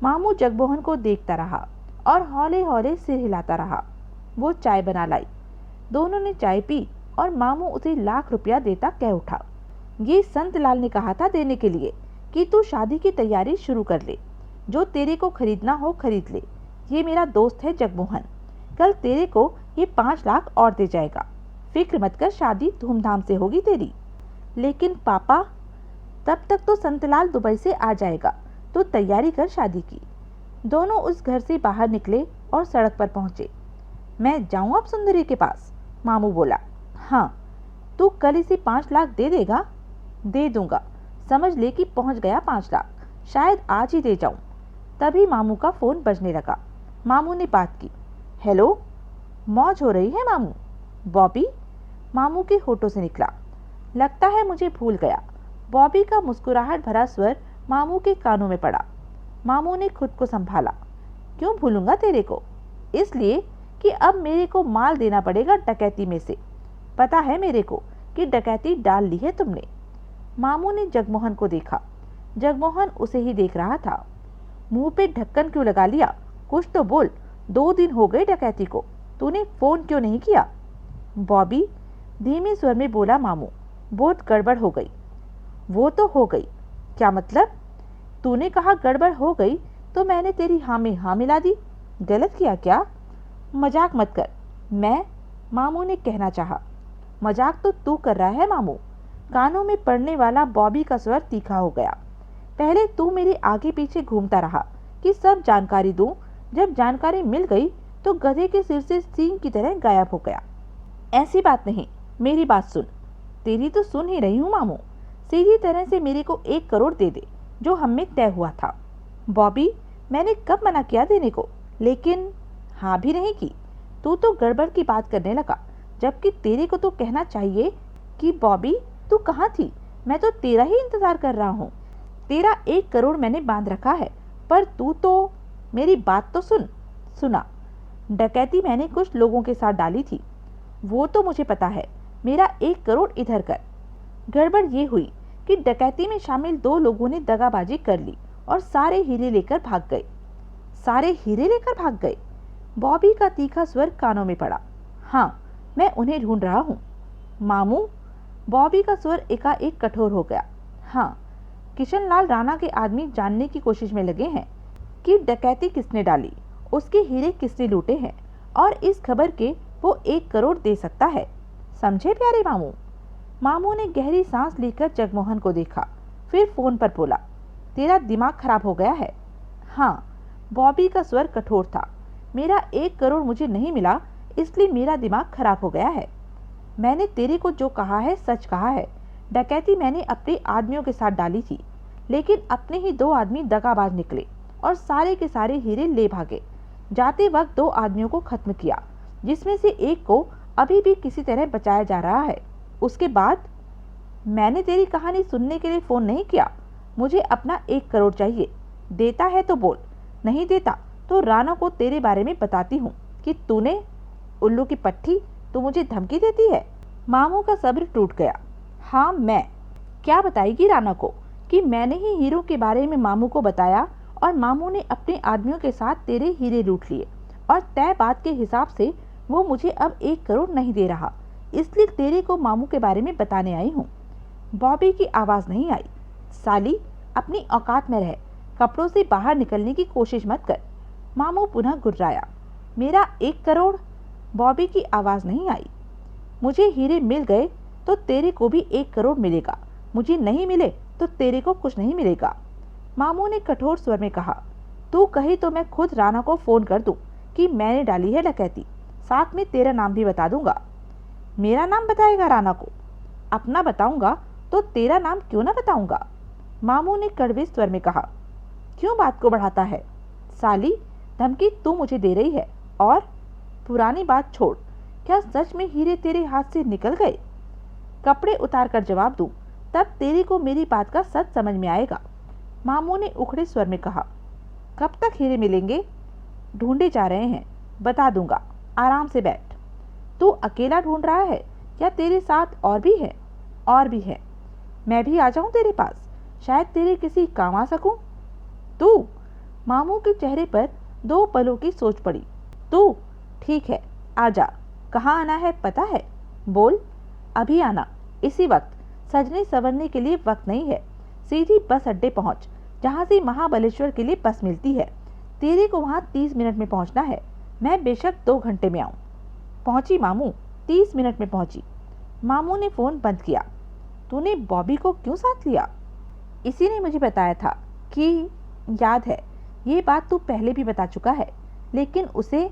मामू जगमोहन को देखता रहा और हौले हौले सिर हिलाता रहा। वो चाय बना लाई। दोनों ने चाय पी और मामू उसे लाख रुपया देता कह उठा, ये संतलाल ने कहा था देने के लिए कि तू शादी की तैयारी शुरू कर ले। जो तेरे को खरीदना हो खरीद ले। ये मेरा दोस्त है जगमोहन। कल तेरे को ये 5 लाख और दे जाएगा। फिक्र मत कर, शादी धूमधाम से होगी तेरी। लेकिन पापा, तब तक तो संतलाल दुबई से आ जाएगा, तो तैयारी कर शादी की। दोनों उस घर से बाहर निकले और सड़क पर पहुंचे। मैं जाऊं अब सुंदरी के पास? मामू बोला। हाँ, तू कल इसे 5 लाख दे देगा? दे दूंगा, समझ ले कि पहुंच गया 5 लाख, शायद आज ही दे जाऊं। तभी मामू का फोन बजने लगा। मामू ने बात की। हेलो, मौज हो रही है मामू? बॉबी? मामू के होठों से निकला। लगता है मुझे भूल गया। बॉबी का मुस्कुराहट भरा स्वर मामू के कानों में पड़ा। मामू ने खुद को संभाला। क्यों भूलूंगा तेरे को? इसलिए कि अब मेरे को माल देना पड़ेगा डकैती में से। पता है मेरे को कि डकैती डाल ली है तुमने। मामू ने जगमोहन को देखा। जगमोहन उसे ही देख रहा था। मुंह पे ढक्कन क्यों लगा लिया? कुछ तो बोल। 2 दिन हो गए डकैती को, तूने फोन क्यों नहीं किया? बॉबी, धीमे स्वर में बोला मामू, बहुत गड़बड़ हो गई। वो तो हो गई। क्या मतलब? तूने कहा गड़बड़ हो गई तो मैंने तेरी हाँ में हाँ मिला दी। गलत किया क्या? मजाक मत कर। मामू ने कहना चाहा। मजाक तो तू कर रहा है मामू। कानों में पड़ने वाला बॉबी का स्वर तीखा हो गया। पहले तू मेरे आगे पीछे घूमता रहा कि सब जानकारी दूं। जब जानकारी मिल गई तो गधे के सिर से सींग की तरह गायब हो गया। ऐसी बात नहीं, मेरी बात सुन। तेरी तो सुन ही रही हूँ मामू। सीधी तरह से मेरे को 1 करोड़ दे दे, जो हम में तय हुआ था। बॉबी, मैंने कब मना किया देने को? लेकिन हाँ भी नहीं की। तू तो गड़बड़ की बात करने लगा, जबकि तेरे को तो कहना चाहिए कि बॉबी तू कहाँ थी? मैं तो तेरा ही इंतजार कर रहा हूँ। तेरा 1 करोड़ मैंने बांध रखा है, पर तू तो मेरी बात तो सुन। सुना। डकैती मैंने कुछ लोगों के साथ डाली थी, वो तो मुझे पता है। मेरा 1 करोड़ इधर कर। गड़बड़ ये हुई कि डकैती में शामिल 2 लोगों ने दगाबाजी कर ली और सारे हीरे लेकर भाग गए। सारे हीरे लेकर भाग गए? बॉबी का तीखा स्वर कानों में पड़ा। हाँ, मैं उन्हें ढूंढ रहा हूँ। मामू? बॉबी का स्वर एकाएक कठोर हो गया। हाँ, किशनलाल राणा के आदमी जानने की कोशिश में लगे हैं कि डकैती किसने डाली, उसके हीरे किसने लूटे हैं, और इस खबर के वो 1 करोड़ दे सकता है। समझे प्यारे मामू? मामू ने गहरी सांस लेकर जगमोहन को देखा, फिर फोन पर बोला, तेरा दिमाग खराब हो गया है? हाँ, बॉबी का स्वर कठोर था। मेरा 1 करोड़ मुझे नहीं मिला, इसलिए मेरा दिमाग खराब हो गया है। मैंने तेरे को जो कहा है सच कहा है। डकैती मैंने अपने आदमियों के साथ डाली थी, लेकिन अपने ही 2 आदमी दगाबाज निकले और सारे के सारे हीरे ले भागे। जाते वक्त 2 आदमियों को खत्म किया, जिसमें से एक को अभी भी किसी तरह बचाया जा रहा है। उसके बाद मैंने तेरी कहानी सुनने के लिए फोन नहीं किया। मुझे अपना 1 करोड़ चाहिए। देता है तो बोल, नहीं देता तो राणा को तेरे बारे में बताती हूँ कि तूने उल्लू की पट्टी, तू मुझे धमकी देती है। मामू का सब्र टूट गया। हाँ, मैं क्या बताएगी राणा को कि मैंने ही हीरो के बारे में मामू को बताया और मामू ने अपने आदमियों के साथ तेरे हीरे लूट लिए, और तय बात के हिसाब से वो मुझे अब 1 करोड़ नहीं दे रहा, इसलिए तेरे को मामू के बारे में बताने आई हूँ। बॉबी की आवाज़ नहीं आई। साली, अपनी औकात में रह, कपड़ों से बाहर निकलने की कोशिश मत कर। मामू पुनः गुर्राया। मेरा 1 करोड़? बॉबी की आवाज़ नहीं आई। मुझे हीरे मिल गए तो तेरे को भी 1 करोड़ मिलेगा, मुझे नहीं मिले तो तेरे को कुछ नहीं मिलेगा। मामू ने कठोर स्वर में कहा। तू कही तो मैं खुद राणा को फोन कर दूं कि मैंने डाली है डकैती, साथ में तेरा नाम भी बता दूंगा। मेरा नाम बताएगा राणा को? अपना बताऊंगा तो तेरा नाम क्यों ना बताऊंगा? मामू ने कड़वे स्वर में कहा। क्यों बात को बढ़ाता है? साली, धमकी तू मुझे दे रही है? और पुरानी बात छोड़, क्या सच में हीरे तेरे हाथ से निकल गए? कपड़े उतार कर जवाब दूं, तब तेरे को मेरी बात का सच समझ में आएगा। मामू ने उखड़े स्वर में कहा। कब तक हीरे मिलेंगे? ढूंढे जा रहे हैं, बता दूंगा, आराम से बैठ। तू अकेला ढूंढ रहा है या तेरे साथ और भी है? और भी है। मैं भी आ जाऊं तेरे पास, शायद तेरे किसी काम आ सकूं। तू? मामू के चेहरे पर 2 पलों की सोच पड़ी। तू? ठीक है, आजा। कहाँ आना है पता है? बोल। अभी आना, इसी वक्त। सजने संवरने के लिए वक्त नहीं है। सीधी बस अड्डे पहुंच, जहाँ से महाबलेश्वर के लिए बस मिलती है। तेरे को वहाँ 30 मिनट में पहुँचना है। मैं बेशक 2 घंटे में आऊँ। पहुँची मामू, 30 मिनट में पहुँची। मामू ने फ़ोन बंद किया। तूने बॉबी को क्यों साथ लिया? इसी ने मुझे बताया था कि याद है, ये बात तू पहले भी बता चुका है, लेकिन उसे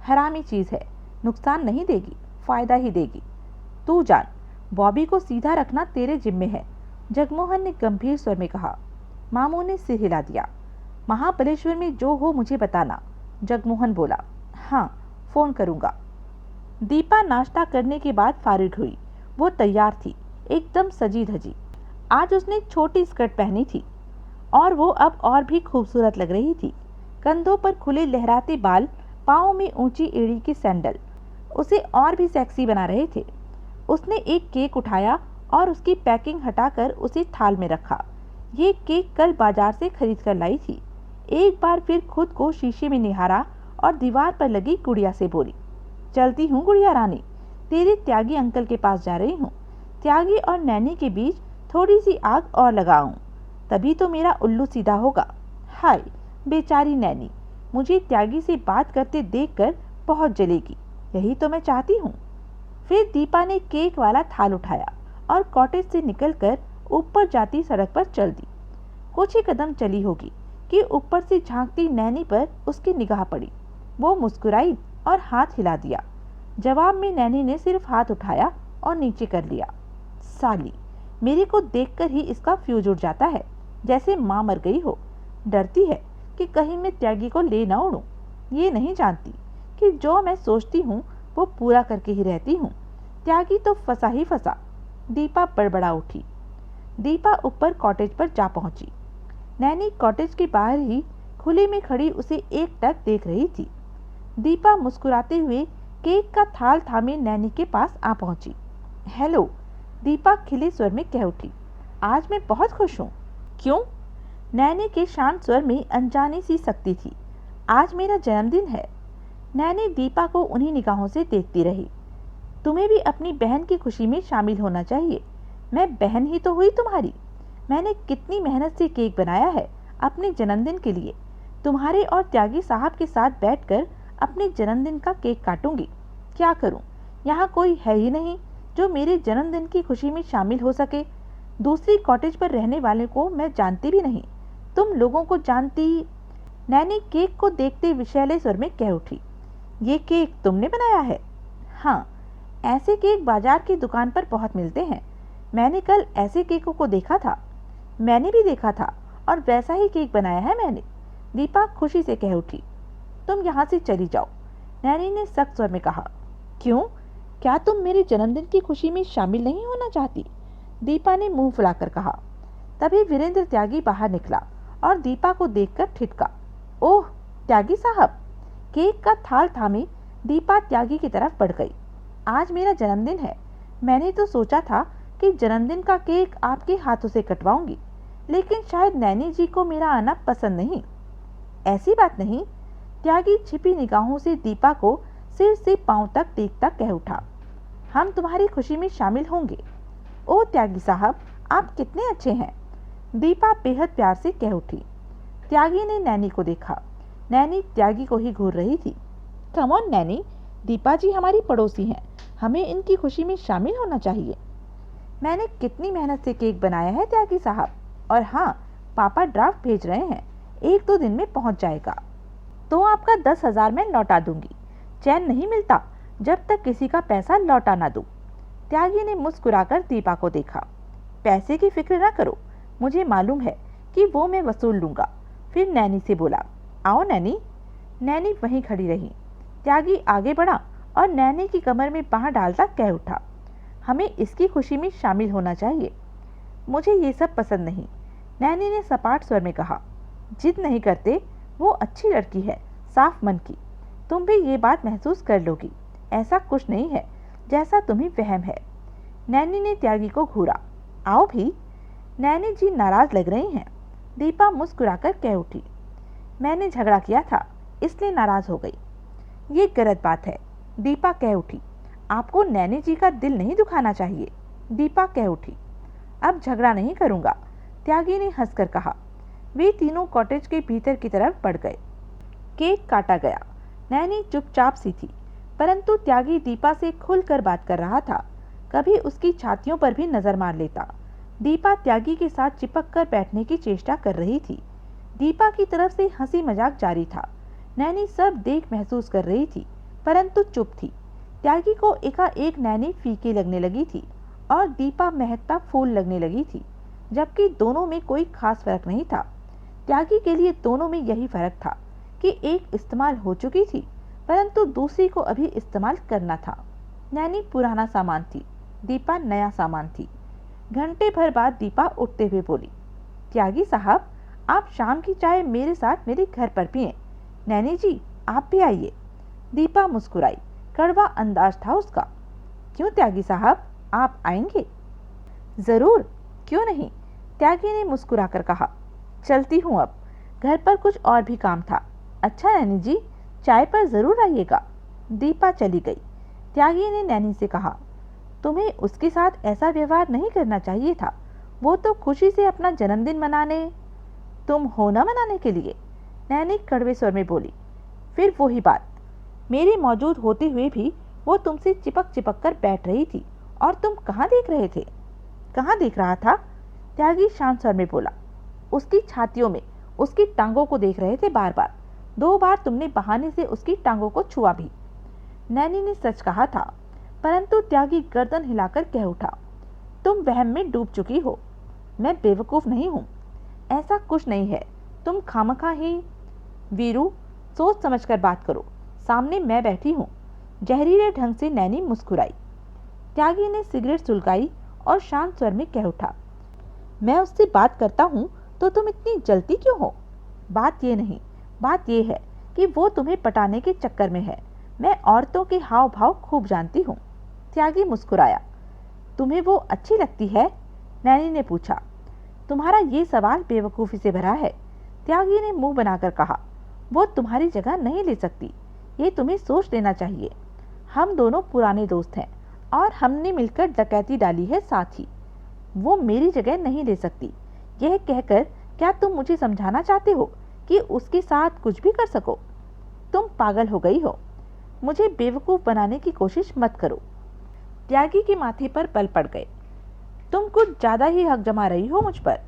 हरामी चीज़ है, नुकसान नहीं देगी, फ़ायदा ही देगी। तू जान, बॉबी को सीधा रखना तेरे जिम्मे है, जगमोहन ने गंभीर स्वर में कहा। मामू ने सिर हिला दिया। महाबलेश्वर में जो हो मुझे बताना, जगमोहन बोला। हाँ, फोन करूंगा। दीपा नाश्ता करने के बाद फारिग हुई। वो तैयार थी, एकदम सजी धजी। आज उसने छोटी स्कर्ट पहनी थी और वो अब और भी खूबसूरत लग रही थी। कंधों पर खुले लहराते बाल, पाँव में ऊंची एड़ी के सैंडल उसे और भी सेक्सी बना रहे थे। उसने एक केक उठाया और उसकी पैकिंग हटाकर उसे थाल में रखा। ये केक कल बाजार से खरीद कर लाई थी। एक बार फिर खुद को शीशे में निहारा और दीवार पर लगी गुड़िया से बोली, चलती हूँ गुड़िया रानी, तेरे त्यागी अंकल के पास जा रही हूँ। त्यागी और नैनी के बीच थोड़ी सी आग और लगाऊं, तभी तो मेरा उल्लू सीधा होगा। हाय बेचारी नैनी, मुझे त्यागी से बात करते देखकर बहुत जलेगी, यही तो मैं चाहती हूँ। फिर दीपा ने केक वाला थाल उठाया और कॉटेज से निकलकर ऊपर जाती सड़क पर चल दी। कुछ ही कदम चली होगी कि ऊपर से झांकती नैनी पर उसकी निगाह पड़ी। वो मुस्कुराई और हाथ हिला दिया। जवाब में नैनी ने सिर्फ हाथ उठाया और नीचे कर लिया। साली, मेरे को देखकर ही इसका फ्यूज उड़ जाता है, जैसे माँ मर गई हो। डरती है कि कहीं मैं त्यागी को ले ना उड़ूं। ये नहीं जानती कि जो मैं सोचती हूँ वो पूरा करके ही रहती हूँ। त्यागी तो फंसा ही फंसा। दीपा बड़बड़ा उठी। दीपा ऊपर कॉटेज पर जा पहुंची। नैनी कॉटेज के बाहर ही खुले में खड़ी उसे एकटक देख रही थी। दीपा मुस्कुराते हुए केक का थाल थामे नैनी के पास आ पहुंची। हेलो, दीपा खिले स्वर में कह उठी। आज मैं बहुत खुश हूँ। क्यों? नैनी के शांत स्वर में अनजानी सी सख्ती थी। आज मेरा जन्मदिन है। नैनी दीपा को उन्हीं निगाहों से देखती रही। तुम्हें भी अपनी बहन की खुशी में शामिल होना चाहिए। मैं बहन ही तो हुई तुम्हारी। मैंने कितनी मेहनत से केक बनाया है अपने जन्मदिन के लिए। तुम्हारे और त्यागी साहब के साथ बैठकर अपने जन्मदिन का केक काटूंगी। क्या करूं, यहाँ कोई है ही नहीं जो मेरे जन्मदिन की खुशी में शामिल हो सके। दूसरी कॉटेज पर रहने वाले को मैं जानती भी नहीं। तुम लोगों को जानती। नैनी केक को देखते विषैले स्वर में कह उठी। ये केक तुमने बनाया है? हाँ, ऐसे केक बाजार की दुकान पर बहुत मिलते हैं। मैंने कल ऐसे केकों को देखा था। मैंने भी देखा था और वैसा ही केक बनाया है मैंने। दीपा खुशी से कह उठी। तुम यहाँ से चली जाओ, नैनी ने सख्त स्वर में कहा। क्यों? क्या तुम मेरे जन्मदिन की खुशी में शामिल नहीं होना चाहती? दीपा ने मुंह फुलाकर कहा। तभी वीरेंद्र त्यागी बाहर निकला और दीपा को देखकर ठिठका। ओह त्यागी साहब। केक का थाल थामे दीपा त्यागी की तरफ बढ़ गई। आज मेरा जन्मदिन है। मैंने तो सोचा था कि जन्मदिन का केक आपके हाथों से कटवाऊंगी, लेकिन शायद नैनी जी को मेरा आना पसंद नहीं। ऐसी बात नहीं। त्यागी छिपी निगाहों से दीपा को सिर से पांव तक देखता कह उठा। हम तुम्हारी खुशी में शामिल होंगे। ओ त्यागी साहब, आप कितने अच्छे हैं। दीपा बेहद प्यार से कह उठी। त्यागी ने नैनी को देखा। नैनी त्यागी को ही घूर रही थी। कम ऑन नैनी, दीपा जी हमारी पड़ोसी हैं, हमें इनकी खुशी में शामिल होना चाहिए। मैंने कितनी मेहनत से केक बनाया है त्यागी साहब। और हाँ, पापा ड्राफ्ट भेज रहे हैं, 1-2 दिन में पहुंच जाएगा। तो आपका 10,000 मैं लौटा दूंगी। चैन नहीं मिलता जब तक किसी का पैसा लौटा ना दूं। त्यागी ने मुस्कुराकर दीपा को देखा। पैसे की फिक्र ना करो, मुझे मालूम है कि वो मैं वसूल लूंगा। फिर नैनी से बोला, आओ नैनी। नैनी वहीं खड़ी रही। त्यागी आगे बढ़ा और नैनी की कमर में बांह डालता कह उठा। हमें इसकी खुशी में शामिल होना चाहिए। मुझे ये सब पसंद नहीं, नैनी ने सपाट स्वर में कहा। जिद नहीं करते, वो अच्छी लड़की है, साफ मन की। तुम भी ये बात महसूस कर लोगी। ऐसा कुछ नहीं है जैसा तुम्हें वहम है। नैनी ने त्यागी को घूरा। आओ भी। नैनी जी नाराज लग रही हैं। दीपा मुस्कुराकर कह उठी। मैंने झगड़ा किया था, इसलिए नाराज हो गई। ये गलत बात है, दीपा कह उठी। आपको नैनी जी का दिल नहीं दुखाना चाहिए। दीपा कह उठी। अब झगड़ा नहीं करूंगा, त्यागी ने हंसकर कहा। वे तीनों कॉटेज के भीतर की तरफ बढ़ गए। केक काटा गया। नैनी चुपचाप सी थी, परंतु त्यागी दीपा से खुलकर बात कर रहा था। कभी उसकी छातियों पर भी नजर मार लेता। दीपा त्यागी के साथ चिपक कर बैठने की चेष्टा कर रही थी। दीपा की तरफ से हंसी मजाक जारी था। नैनी सब देख महसूस कर रही थी, परंतु चुप थी। त्यागी को एकाएक नैनी फीकी लगने लगी थी और दीपा महकता फूल लगने लगी थी, जबकि दोनों में कोई खास फर्क नहीं था। त्यागी के लिए दोनों में यही फर्क था कि एक इस्तेमाल हो चुकी थी, परंतु दूसरी को अभी इस्तेमाल करना था। नैनी पुराना सामान थी, दीपा नया सामान थी। घंटे भर बाद दीपा उठते हुए बोली, त्यागी साहब, आप शाम की चाय मेरे साथ मेरे घर पर पिए। नैनी जी, आप भी आइए। दीपा मुस्कुराई, कड़वा अंदाज था उसका। क्यों त्यागी साहब, आप आएंगे? जरूर, क्यों नहीं, त्यागी ने मुस्कुराकर कहा। चलती हूँ अब, घर पर कुछ और भी काम था। अच्छा नैनी जी, चाय पर जरूर आइएगा। दीपा चली गई। त्यागी ने नैनी से कहा, तुम्हें उसके साथ ऐसा व्यवहार नहीं करना चाहिए था। वो तो खुशी से अपना जन्मदिन मनाने, तुम हो ना मनाने के लिए। नैनी कड़वे स्वर में बोली। फिर वही बात, मेरे मौजूद होते हुए भी वो तुमसे चिपक चिपक कर बैठ रही थी, और तुम कहाँ देख रहे थे? कहाँ देख रहा था? त्यागी शांत स्वर में बोला। उसकी छातियों में, उसकी टांगों को देख रहे थे बार बार। 2 बार तुमने बहाने से उसकी टांगों को छुआ भी। नैनी ने सच कहा था, परंतु त्यागी गर्दन हिलाकर कह उठा, तुम वहम में डूब चुकी हो। मैं बेवकूफ नहीं हूँ, ऐसा कुछ नहीं है। तुम खामखा ही। वीरू, सोच समझकर बात करो, सामने मैं बैठी हूँ। जहरीले ढंग से नैनी मुस्कुराई। त्यागी ने सिगरेट सुलगाई और शांत स्वर में कह उठा, मैं उससे बात करता हूँ तो तुम इतनी जलती क्यों हो? बात ये नहीं, बात ये है कि वो तुम्हें पटाने के चक्कर में है। मैं औरतों के हाव भाव खूब जानती हूँ। त्यागी मुस्कुराया। तुम्हें वो अच्छी लगती है? नैनी ने पूछा। तुम्हारा ये सवाल बेवकूफ़ी से भरा है, त्यागी ने मुंह बनाकर कहा। वो तुम्हारी जगह नहीं ले सकती, ये तुम्हें सोच लेना चाहिए। हम दोनों पुराने दोस्त हैं और हमने मिलकर डकैती डाली है साथ ही। वो मेरी जगह नहीं ले सकती। यह कहकर क्या तुम मुझे समझाना चाहते हो कि उसके साथ कुछ भी कर सको? तुम पागल हो गई हो। मुझे बेवकूफ़ बनाने की कोशिश मत करो। त्यागी के माथे पर बल पड़ गए। तुम कुछ ज़्यादा ही हक जमा रही हो मुझ पर।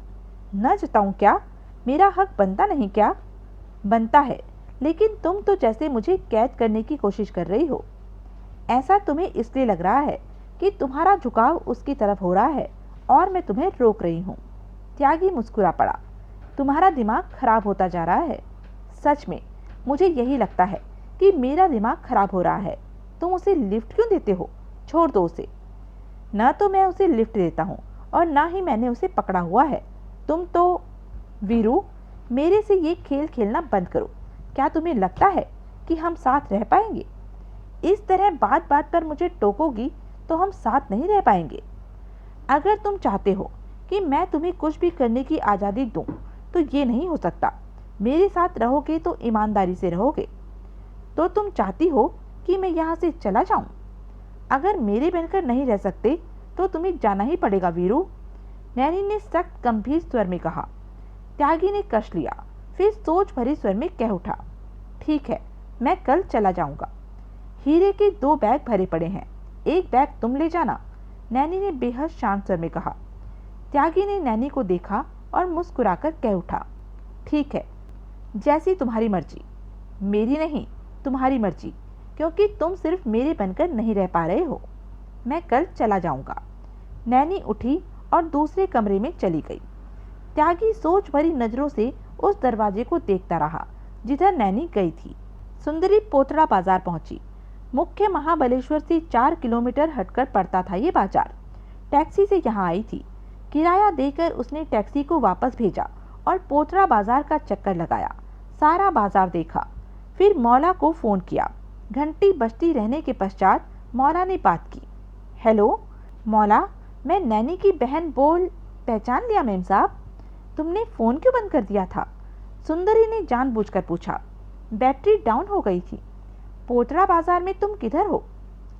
न जताऊं क्या? मेरा हक बनता नहीं क्या? बनता है, लेकिन तुम तो जैसे मुझे कैद करने की कोशिश कर रही हो। ऐसा तुम्हें इसलिए लग रहा है कि तुम्हारा झुकाव उसकी तरफ हो रहा है और मैं तुम्हें रोक रही हूँ। त्यागी मुस्कुरा पड़ा। तुम्हारा दिमाग खराब होता जा रहा है। सच में मुझे यही लगता है कि मेरा दिमाग खराब हो रहा है। तुम उसे लिफ्ट क्यों देते हो? छोड़ दो उसे। न तो मैं उसे लिफ्ट देता हूँ और ना ही मैंने उसे पकड़ा हुआ है। तुम तो। वीरू, मेरे से ये खेल खेलना बंद करो। क्या तुम्हें लगता है कि हम साथ रह पाएंगे? इस तरह बात बात पर मुझे टोकोगी तो हम साथ नहीं रह पाएंगे। अगर तुम चाहते हो कि मैं तुम्हें कुछ भी करने की आज़ादी दूं, तो ये नहीं हो सकता। मेरे साथ रहोगे तो ईमानदारी से रहोगे। तो तुम चाहती हो कि मैं यहाँ से चला जाऊं? अगर मेरे बनकर नहीं रह सकते तो तुम्हें जाना ही पड़ेगा वीरू। नैनी ने सख्त गंभीर स्वर में कहा। त्यागी ने कश लिया, फिर सोच भरे स्वर में कह उठा, ठीक है, मैं कल चला जाऊंगा। हीरे के 2 बैग भरे पड़े हैं, एक बैग तुम ले जाना। नैनी ने बेहद शांत स्वर में कहा। त्यागी ने नैनी को देखा और मुस्कुराकर कह उठा, ठीक है, जैसी तुम्हारी मर्जी। मेरी नहीं, तुम्हारी मर्जी, क्योंकि तुम सिर्फ मेरे बनकर नहीं रह पा रहे हो। मैं कल चला जाऊंगा। नैनी उठी और दूसरे कमरे में चली गई। त्यागी सोच भरी नजरों से उस दरवाजे को देखता रहा जिधर नैनी गई थी। सुंदरी पोतड़ा बाजार पहुंची। मुख्य महाबलेश्वर से 4 किलोमीटर हटकर पड़ता था ये बाजार। टैक्सी से यहाँ आई थी। किराया देकर उसने टैक्सी को वापस भेजा और पोतड़ा बाजार का चक्कर लगाया। सारा बाजार देखा, फिर मौला को फ़ोन किया। घंटी बजती रहने के पश्चात मौला ने बात की। हेलो मौला, मैं नैनी की बहन बोल। पहचान लिया मेम साहब? तुमने फ़ोन क्यों बंद कर दिया था? सुंदरी ने जानबूझकर पूछा। बैटरी डाउन हो गई थी। पोतड़ा बाजार में तुम किधर हो?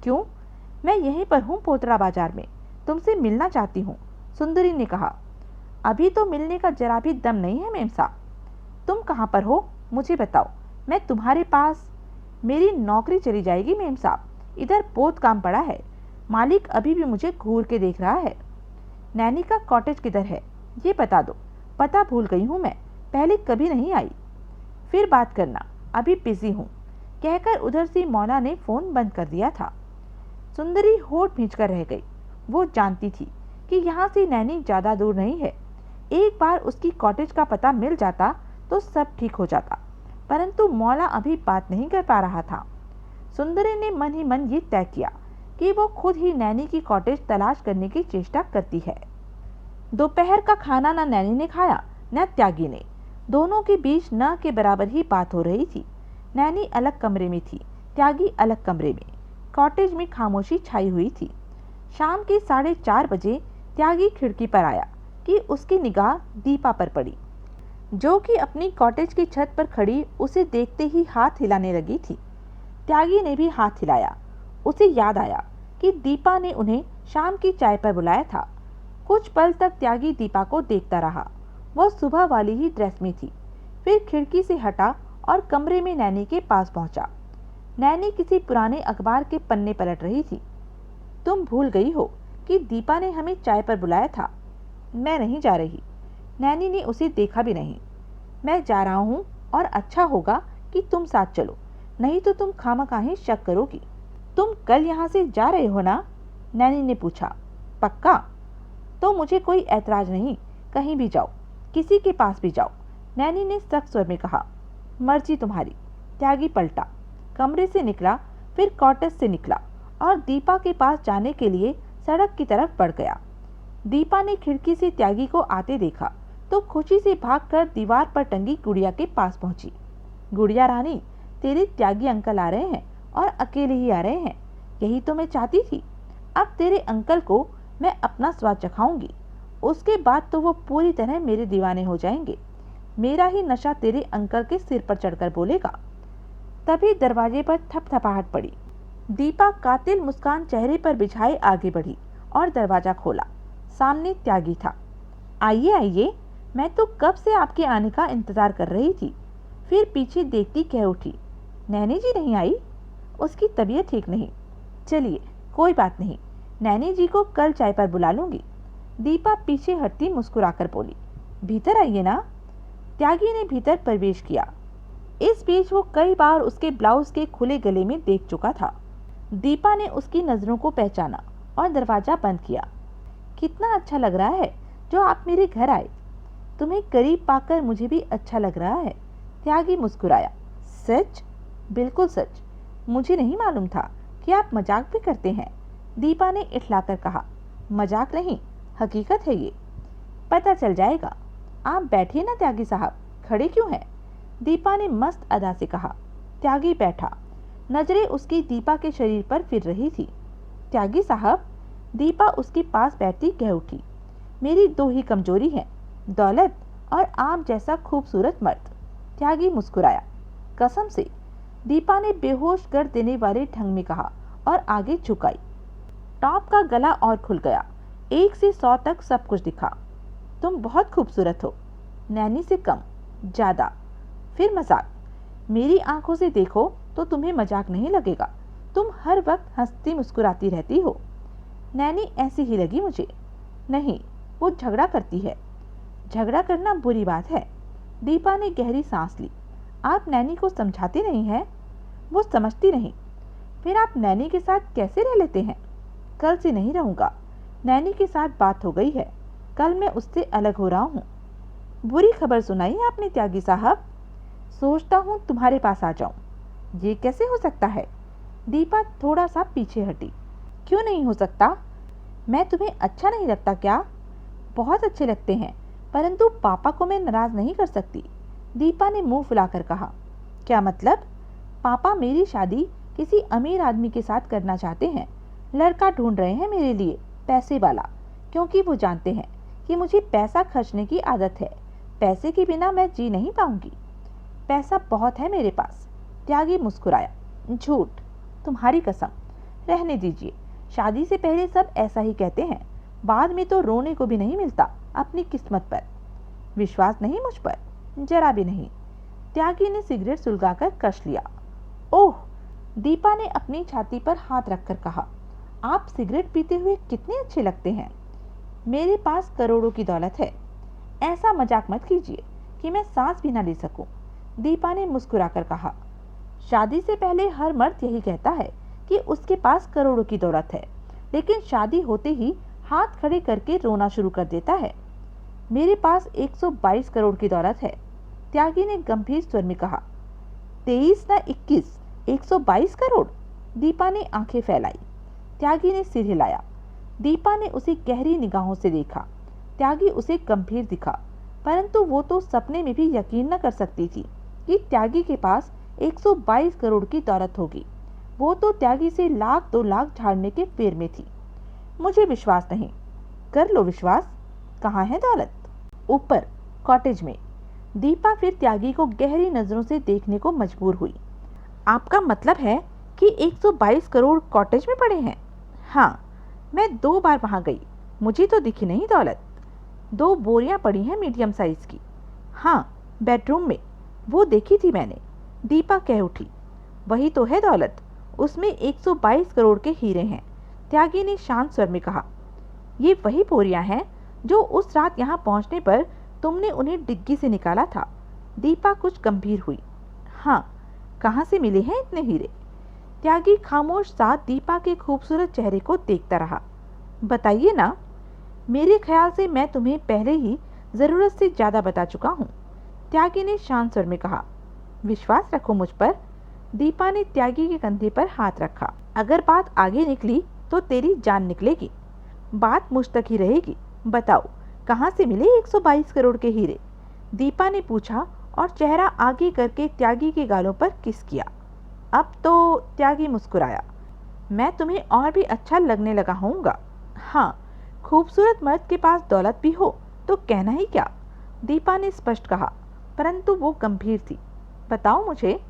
क्यों, मैं यहीं पर हूँ पोतड़ा बाजार में, तुमसे मिलना चाहती हूँ, सुंदरी ने कहा। अभी तो मिलने का जरा भी दम नहीं है मेम साहब। तुम कहाँ पर हो मुझे बताओ, मैं तुम्हारे पास। मेरी नौकरी चली जाएगी मेम साहब, इधर बहुत काम पड़ा है। मालिक अभी भी मुझे घूर के देख रहा है। नैनी का कॉटेज किधर है ये बता दो। पता भूल गई हूँ मैं, पहले कभी नहीं आई। फिर बात करना, अभी बिजी हूँ, कहकर उधर से मौला ने फ़ोन बंद कर दिया था। सुंदरी होठ भींचकर रह गई। वो जानती थी कि यहाँ से नैनी ज़्यादा दूर नहीं है। एक बार उसकी कॉटेज का पता मिल जाता तो सब ठीक हो जाता, परंतु मौला अभी बात नहीं कर पा रहा था। सुंदरी ने मन ही मन ये तय किया कि वो खुद ही नैनी की कॉटेज तलाश करने की चेष्टा करती है। दोपहर का खाना न नैनी ने खाया न त्यागी ने। दोनों के बीच न के बराबर ही बात हो रही थी। नैनी अलग कमरे में थी, त्यागी अलग कमरे में। कॉटेज में खामोशी छाई हुई थी। शाम के 4:30 बजे त्यागी खिड़की पर आया कि उसकी निगाह दीपा पर पड़ी, जो कि अपनी कॉटेज की छत पर खड़ी उसे देखते ही हाथ हिलाने लगी थी। त्यागी ने भी हाथ हिलाया। उसे याद आया कि दीपा ने उन्हें शाम की चाय पर बुलाया था। कुछ पल तक त्यागी दीपा को देखता रहा। वह सुबह वाली ही ड्रेस में थी। फिर खिड़की से हटा और कमरे में नैनी के पास पहुंचा। नैनी किसी पुराने अखबार के पन्ने पलट रही थी। तुम भूल गई हो कि दीपा ने हमें चाय पर बुलाया था। मैं नहीं जा रही। नैनी ने उसे देखा भी नहीं। मैं जा रहा हूँ और अच्छा होगा कि तुम साथ चलो, नहीं तो तुम खामखाही शक करोगी। तुम कल यहाँ से जा रहे हो ना? नैनी ने पूछा। पक्का? तो मुझे कोई ऐतराज नहीं, कहीं भी जाओ, किसी के पास भी जाओ, नैनी ने सख्त स्वर में कहा। मर्जी तुम्हारी। त्यागी पलटा, कमरे से निकला, फिर कॉटेज से निकला और दीपा के पास जाने के लिए सड़क की तरफ बढ़ गया। दीपा ने खिड़की से त्यागी को आते देखा तो खुशी से भागकर दीवार पर टंगी गुड़िया के पास पहुंची। गुड़िया रानी, तेरे त्यागी अंकल आ रहे हैं और अकेले ही आ रहे हैं। यही तो मैं चाहती थी। अब तेरे अंकल को मैं अपना स्वाद चखाऊंगी, उसके बाद तो वो पूरी तरह मेरे दीवाने हो जाएंगे। मेरा ही नशा तेरे अंकल के सिर पर चढ़कर बोलेगा। तभी दरवाजे पर थपथपाहट पड़ी। दीपा कातिल मुस्कान चेहरे पर बिछाए आगे बढ़ी और दरवाजा खोला। सामने त्यागी था। आइए आइए, मैं तो कब से आपके आने का इंतजार कर रही थी। फिर पीछे देखती कह उठी, नैनी जी नहीं आई? उसकी तबीयत ठीक नहीं। चलिए कोई बात नहीं, नैनी जी को कल चाय पर बुला लूंगी। दीपा पीछे हटती मुस्कुराकर बोली। भीतर आइए ना। त्यागी ने भीतर प्रवेश किया। इस बीच वो कई बार उसके ब्लाउज के खुले गले में देख चुका था। दीपा ने उसकी नजरों को पहचाना और दरवाजा बंद किया। कितना अच्छा लग रहा है जो आप मेरे घर आए। तुम्हें करीब पाकर मुझे भी अच्छा लग रहा है। त्यागी मुस्कुराया। सच? बिल्कुल सच। मुझे नहीं मालूम था कि आप मजाक भी करते हैं। दीपा ने इठलाकर कहा। मजाक नहीं, हकीकत है ये। पता चल जाएगा। आप बैठिए ना त्यागी साहब, खड़े क्यों हैं? दीपा ने मस्त अदा से कहा। त्यागी बैठा। नजरें उसकी दीपा के शरीर पर फिर रही थी। त्यागी साहब, दीपा उसके पास बैठती कह उठी। मेरी दो ही कमजोरी है, दौलत और आप जैसा खूबसूरत मर्द। त्यागी मुस्कुराया। कसम से? दीपा ने बेहोश कर देने वाले ढंग में कहा और आगे झुकाई। टॉप का गला और खुल गया। 1 से 100 तक सब कुछ दिखा। तुम बहुत खूबसूरत हो, नैनी से कम, ज्यादा। फिर मजाक। मेरी आंखों से देखो तो तुम्हें मजाक नहीं लगेगा। तुम हर वक्त हंसती मुस्कुराती रहती हो। नैनी ऐसी ही लगी मुझे। नहीं, वो झगड़ा करती है। झगड़ा करना बुरी बात है। दीपा ने गहरी सांस ली। आप नैनी को समझाती नहीं हैं? वो समझती नहीं। फिर आप नैनी के साथ कैसे रह लेते हैं? कल से नहीं रहूंगा। नैनी के साथ बात हो गई है। कल मैं उससे अलग हो रहा हूँ। बुरी खबर सुनाई आपने त्यागी साहब? सोचता हूँ तुम्हारे पास आ जाऊं। ये कैसे हो सकता है? दीपा थोड़ा सा पीछे हटी। क्यों नहीं हो सकता? मैं तुम्हें अच्छा नहीं लगता क्या? बहुत अच्छे लगते हैं, परंतु पापा को मैं नाराज नहीं कर सकती। दीपा ने मुंह फुलाकर कहा। क्या मतलब? पापा मेरी शादी किसी अमीर आदमी के साथ करना चाहते हैं। लड़का ढूंढ रहे हैं मेरे लिए, पैसे वाला, क्योंकि वो जानते हैं कि मुझे पैसा खर्चने की आदत है। पैसे के बिना मैं जी नहीं पाऊंगी। पैसा बहुत है मेरे पास। त्यागी मुस्कुराया। झूठ, तुम्हारी कसम। रहने दीजिए। शादी से पहले सब ऐसा ही कहते हैं, बाद में तो रोने को भी नहीं मिलता अपनी किस्मत पर। विश्वास नहीं मुझ पर? जरा भी नहीं। त्यागी ने सिगरेट सुलगाकर कश लिया। ओह! दीपा ने अपनी छाती पर हाथ रखकर कहा। आप सिगरेट पीते हुए कितने अच्छे लगते हैं। मेरे पास करोड़ों की दौलत है। ऐसा मजाक मत कीजिए कि मैं सांस भी ना ले सकूं। दीपा ने मुस्कुराकर कहा। शादी से पहले हर मर्द यही कहता है कि उसके पास करोड़ों की दौलत है, लेकिन शादी होते ही हाथ खड़े करके रोना शुरू कर देता है। मेरे पास 122 करोड़ की दौलत है, त्यागी ने गंभीर स्वर में कहा। 23 ना 21, 122 करोड़। दीपा ने आंखें फैलाई। त्यागी ने सिर हिलाया। दीपा ने उसे गहरी निगाहों से देखा। त्यागी उसे गंभीर दिखा, परंतु वो तो सपने में भी यकीन न कर सकती थी कि त्यागी के पास 122 करोड़ की दौलत होगी। वो तो त्यागी से लाख 2 लाख झाड़ने के फेर में थी। मुझे विश्वास नहीं। कर लो विश्वास। कहाँ है दौलत? ऊपर कॉटेज में। दीपा फिर त्यागी को गहरी नजरों से देखने को मजबूर हुई। आपका मतलब है कि 122 करोड़ कॉटेज में पड़े हैं? हाँ, मैं 2 बार वहां गई, मुझे तो दिखी नहीं दौलत। 2 बोरियां पड़ी हैं मीडियम साइज की। हाँ, बेडरूम में, वो देखी थी मैंने। दीपा कह उठी। वही तो है दौलत, उसमें 122 करोड़ के हीरे हैं, त्यागी ने शांत स्वर में कहा। ये वही बोरियां हैं जो उस रात यहाँ पहुँचने पर तुमने उन्हें डिग्गी से निकाला था। दीपा कुछ गंभीर हुई। हाँ, कहाँ से मिले हैं इतने हीरे? त्यागी खामोश सा दीपा के खूबसूरत चेहरे को देखता रहा। बताइए ना। मेरे ख्याल से मैं तुम्हें पहले ही जरूरत से ज्यादा बता चुका हूँ, त्यागी ने शांत स्वर में कहा। विश्वास रखो मुझ पर। दीपा ने त्यागी के कंधे पर हाथ रखा। अगर बात आगे निकली तो तेरी जान निकलेगी। बात मुझ तक ही रहेगी। बताओ, कहाँ से मिले 122 करोड़ के हीरे? दीपा ने पूछा और चेहरा आगे करके त्यागी के गालों पर किस किया। अब तो त्यागी मुस्कुराया। मैं तुम्हें और भी अच्छा लगने लगा होऊंगा। हाँ, खूबसूरत मर्द के पास दौलत भी हो तो कहना ही क्या। दीपा ने स्पष्ट कहा, परंतु वो गंभीर थी। बताओ मुझे।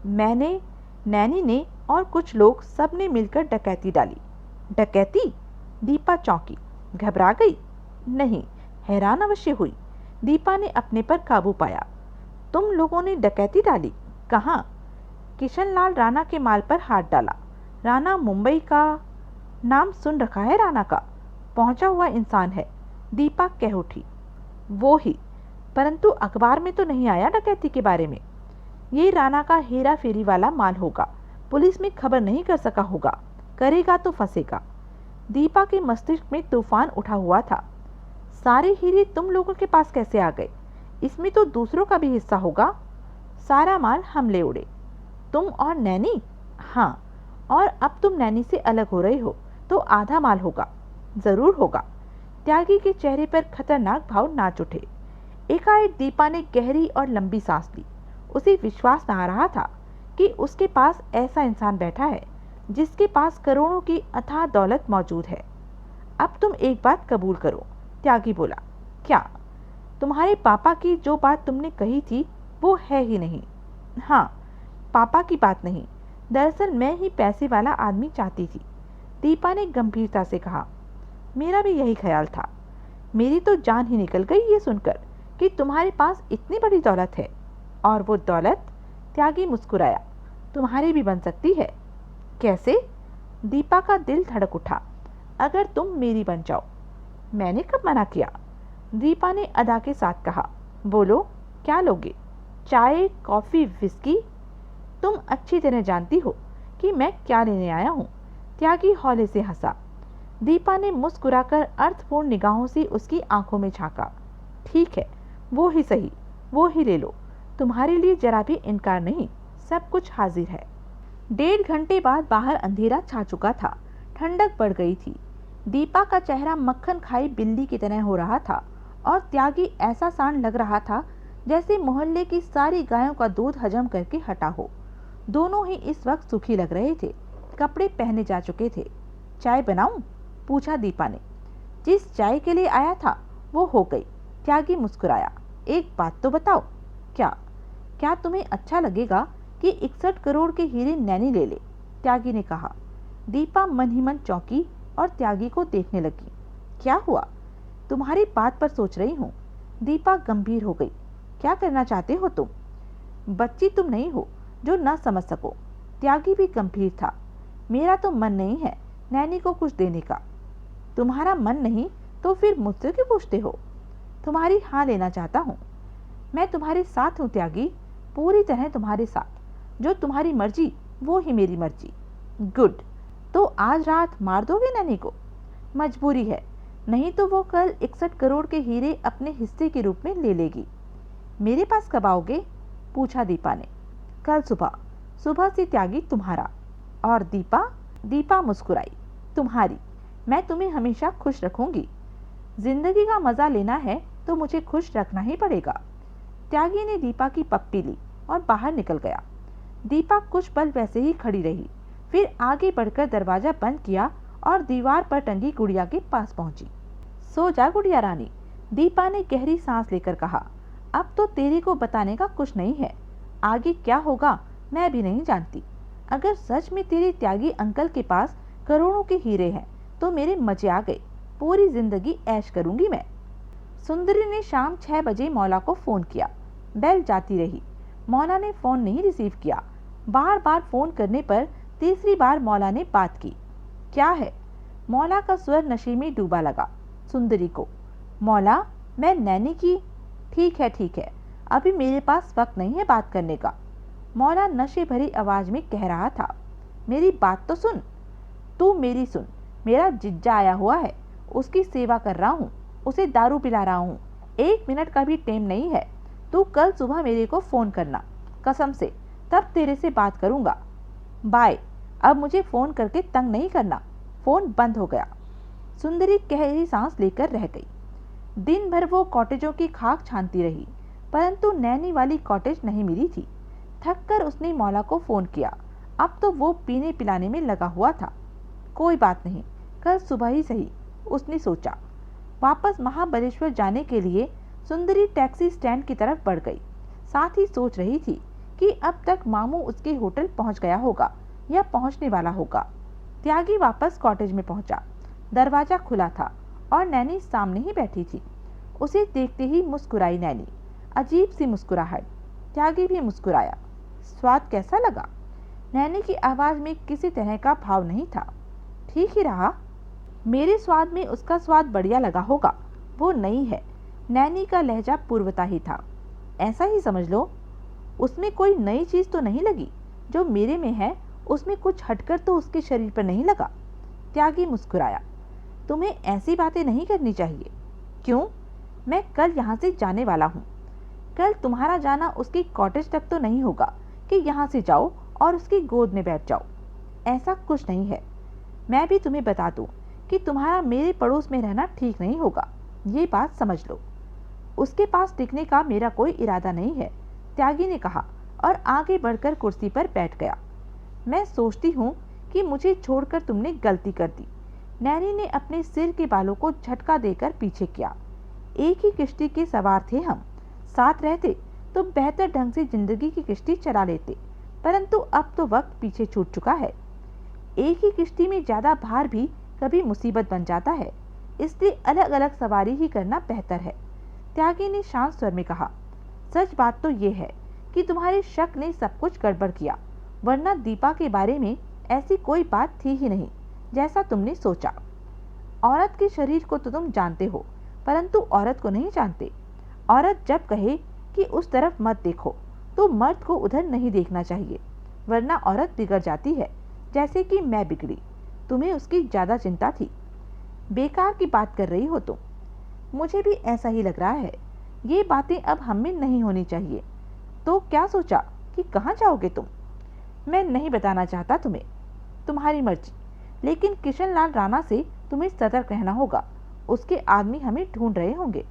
मैंने, नैनी ने और कुछ लोग सब ने मिलकर डकैती डाली। डकैती? दीपा चौंकी, घबरा गई। नहीं, हैरान अवश्य हुई। दीपा ने अपने पर काबू पाया। तुम लोगों ने डकैती डाली? कहाँ? किशनलाल राणा के माल पर हाथ डाला। राणा मुंबई का, नाम सुन रखा है राणा का, पहुंचा हुआ इंसान है। दीपा कह उठी। वो ही, परंतु अखबार में तो नहीं आया डकैती के बारे में। ये राणा का हेरा फेरी वाला माल होगा, पुलिस में खबर नहीं कर सका होगा, करेगा तो फंसेगा। दीपा के मस्तिष्क में तूफान उठा हुआ था। सारे हीरे तुम लोगों के पास कैसे आ गए? इसमें तो दूसरों का भी हिस्सा होगा। सारा माल हम ले उड़े। तुम और नैनी? हाँ, और अब तुम नैनी से अलग हो रहे हो तो आधा माल होगा। जरूर होगा। त्यागी के चेहरे पर खतरनाक भाव नाच उठे। एकाएक दीपा ने गहरी और लंबी सांस ली। उसे विश्वास न आ रहा था कि उसके पास ऐसा इंसान बैठा है जिसके पास करोड़ों की अथाह दौलत मौजूद है। अब तुम एक बात कबूल करो, त्यागी बोला। क्या? तुम्हारे पापा की जो बात तुमने कही थी वो है ही नहीं। हाँ, पापा की बात नहीं, दरअसल मैं ही पैसे वाला आदमी चाहती थी। दीपा ने गंभीरता से कहा। मेरा भी यही ख्याल था। मेरी तो जान ही निकल गई ये सुनकर कि तुम्हारे पास इतनी बड़ी दौलत है। और वो दौलत? त्यागी मुस्कुराया। तुम्हारी भी बन सकती है। कैसे? दीपा का दिल धड़क उठा। अगर तुम मेरी बन जाओ। मैंने कब मना किया? दीपा ने अदा के साथ कहा। बोलो, क्या लोगे? चाय, कॉफी, विस्की? तुम अच्छी तरह जानती हो कि मैं क्या लेने आया हूँ। त्यागी हौले से हंसा। दीपा ने मुस्कुराकर अर्थपूर्ण निगाहों से उसकी आंखों में झांका। ठीक है, वो ही सही, वो ही ले लो। तुम्हारे लिए जरा भी इनकार नहीं, सब कुछ हाजिर है। 1.5 घंटे बाद बाहर अंधेरा छा चुका था। ठंडक बढ़ गई थी। दीपा का चेहरा मक्खन खाई बिल्ली की तरह हो रहा था और त्यागी ऐसा सांड लग रहा था जैसे मोहल्ले की सारी गायों का दूध हजम करके हटा हो। दोनों ही इस वक्त सुखी लग रहे थे। कपड़े पहने जा चुके थे। चाय बनाऊं? पूछा दीपा ने। जिस चाय के लिए आया था वो हो गई। त्यागी मुस्कुराया। एक बात तो बताओ। क्या? क्या तुम्हें अच्छा लगेगा कि 61 करोड़ के हीरे नैनी ले ले? त्यागी ने कहा। दीपा मन ही मन चौंकी और त्यागी को देखने लगी। क्या हुआ? तुम्हारी बात पर सोच रही हूँ। दीपा गंभीर हो गई। क्या करना चाहते हो तुम? बच्ची तुम नहीं हो जो न समझ सको। त्यागी भी गंभीर था। मेरा तो मन नहीं है नैनी को कुछ देने का। तुम्हारा मन नहीं तो फिर मुझसे क्यों पूछते हो? तुम्हारी हाँ लेना चाहता हूँ। मैं तुम्हारे साथ हूँ त्यागी, पूरी तरह तुम्हारे साथ। जो तुम्हारी मर्जी वो ही मेरी मर्जी। गुड। तो आज रात मार दोगे नैनी को? मजबूरी है, नहीं तो वो कल 61 करोड़ के हीरे अपने हिस्से के रूप में ले लेगी। मेरे पास कब आओगे? पूछा दीपा ने। कल सुबह। सुबह से त्यागी तुम्हारा। और दीपा? दीपा मुस्कुराई। तुम्हारी। मैं तुम्हें हमेशा खुश रखूंगी। जिंदगी का मजा लेना है तो मुझे खुश रखना ही पड़ेगा। त्यागी ने दीपा की पप्पी ली और बाहर निकल गया। दीपा कुछ पल वैसे ही खड़ी रही, फिर आगे बढ़कर दरवाजा बंद किया और दीवार पर टंगी गुड़िया के पास पहुंची। सो जा गुड़िया रानी, दीपा ने गहरी सांस लेकर कहा। अब तो तेरे को बताने का कुछ नहीं है। आगे क्या होगा मैं भी नहीं जानती। अगर सच में तेरे त्यागी अंकल के पास करोड़ों के हीरे हैं तो मेरे मजे आ गए। पूरी जिंदगी ऐश करूंगी मैं। सुंदरी ने शाम 6 बजे मौला को फोन किया। बेल जाती रही। मौला ने फोन नहीं रिसीव किया। बार बार फोन करने पर तीसरी बार मौला ने बात की। क्या है? मौला का स्वर नशे में डूबा लगा। सुंदरी को। मौला, मैं नैनी की। ठीक है, अभी मेरे पास वक्त नहीं है बात करने का। मौला नशे भरी आवाज में कह रहा था। मेरी बात तो सुन। तू मेरी सुन। मेरा जिज्जा आया हुआ है, उसकी सेवा कर रहा हूँ, उसे दारू पिला रहा हूँ। 1 मिनट का भी टाइम नहीं है। तू कल सुबह मेरे को फोन करना, कसम से, तब तेरे से बात करूंगा। बाय। अब मुझे फोन करके तंग नहीं करना। फोन बंद हो गया। सुंदरी गहरी सांस लेकर रह गई। दिन भर वो कॉटेजों की खाक छानती रही, परंतु नैनी वाली कॉटेज नहीं मिली थी। थक कर उसने मौला को फोन किया। अब तो वो पीने पिलाने में लगा हुआ था। कोई बात नहीं, कल सुबह ही सही, उसने सोचा। वापस महाबलेश्वर जाने के लिए सुंदरी टैक्सी स्टैंड की तरफ बढ़ गई। साथ ही सोच रही थी कि अब तक मामू उसके होटल पहुंच गया होगा या पहुंचने वाला होगा। त्यागी वापस कॉटेज में पहुंचा। दरवाजा खुला था और नैनी सामने ही बैठी थी। उसे देखते ही मुस्कुराई नैनी। अजीब सी मुस्कुराहट। त्यागी भी मुस्कुराया। स्वाद कैसा लगा? नैनी की आवाज में किसी तरह का भाव नहीं था। ठीक ही रहा। मेरे स्वाद में उसका स्वाद बढ़िया लगा होगा। वो नई है। नैनी का लहजा पूर्वता ही था। ऐसा ही समझ लो। उसमें कोई नई चीज तो नहीं लगी। जो मेरे में है उसमें कुछ हटकर तो उसके शरीर पर नहीं लगा। त्यागी मुस्कुराया। तुम्हें ऐसी बातें नहीं करनी चाहिए। क्यों? मैं कल यहाँ से जाने वाला हूँ। कल तुम्हारा जाना उसकी कॉटेज तक तो नहीं होगा कि यहाँ से जाओ और उसकी गोद में बैठ जाओ। ऐसा कुछ नहीं है। मैं भी तुम्हें बता दूं कि तुम्हारा मेरे पड़ोस में रहना ठीक नहीं होगा। ये बात समझ लो। उसके पास टिकने का मेरा कोई इरादा नहीं है, त्यागी ने कहा और आगे बढ़कर कुर्सी पर बैठ गया। मैं सोचती हूँ कि मुझे छोड़कर तुमने गलती कर दी। नैनी ने अपने सिर के बालों को झटका देकर पीछे किया। एक ही किश्ती के सवार थे हम। साथ रहते तो बेहतर ढंग से जिंदगी की किश्ती चला लेते, परंतु अब तो वक्त पीछे छूट चुका है। एक ही किश्ती में ज्यादा भार भी कभी मुसीबत बन जाता है, इसलिए अलग अलग सवारी ही करना बेहतर है। त्यागी ने शांत स्वर में कहा। सच बात तो ये है कि तुम्हारे शक ने सब कुछ गड़बड़ किया, वरना दीपा के बारे में ऐसी कोई बात थी ही नहीं जैसा तुमने सोचा। औरत के शरीर को तो तुम जानते हो, परंतु औरत को नहीं जानते। औरत जब कहे कि उस तरफ मत देखो तो मर्द को उधर नहीं देखना चाहिए, वरना औरत बिगड़ जाती है, जैसे कि मैं बिगड़ी। तुम्हें उसकी ज्यादा चिंता थी। बेकार की बात कर रही हो तुम। मुझे भी ऐसा ही लग रहा है। ये बातें अब हम में नहीं होनी चाहिए। तो क्या सोचा कि कहाँ जाओगे तुम? मैं नहीं बताना चाहता तुम्हें। तुम्हारी मर्जी, लेकिन किशन लाल राणा से तुम्हें सतर्क रहना होगा। उसके आदमी हमें ढूंढ रहे होंगे।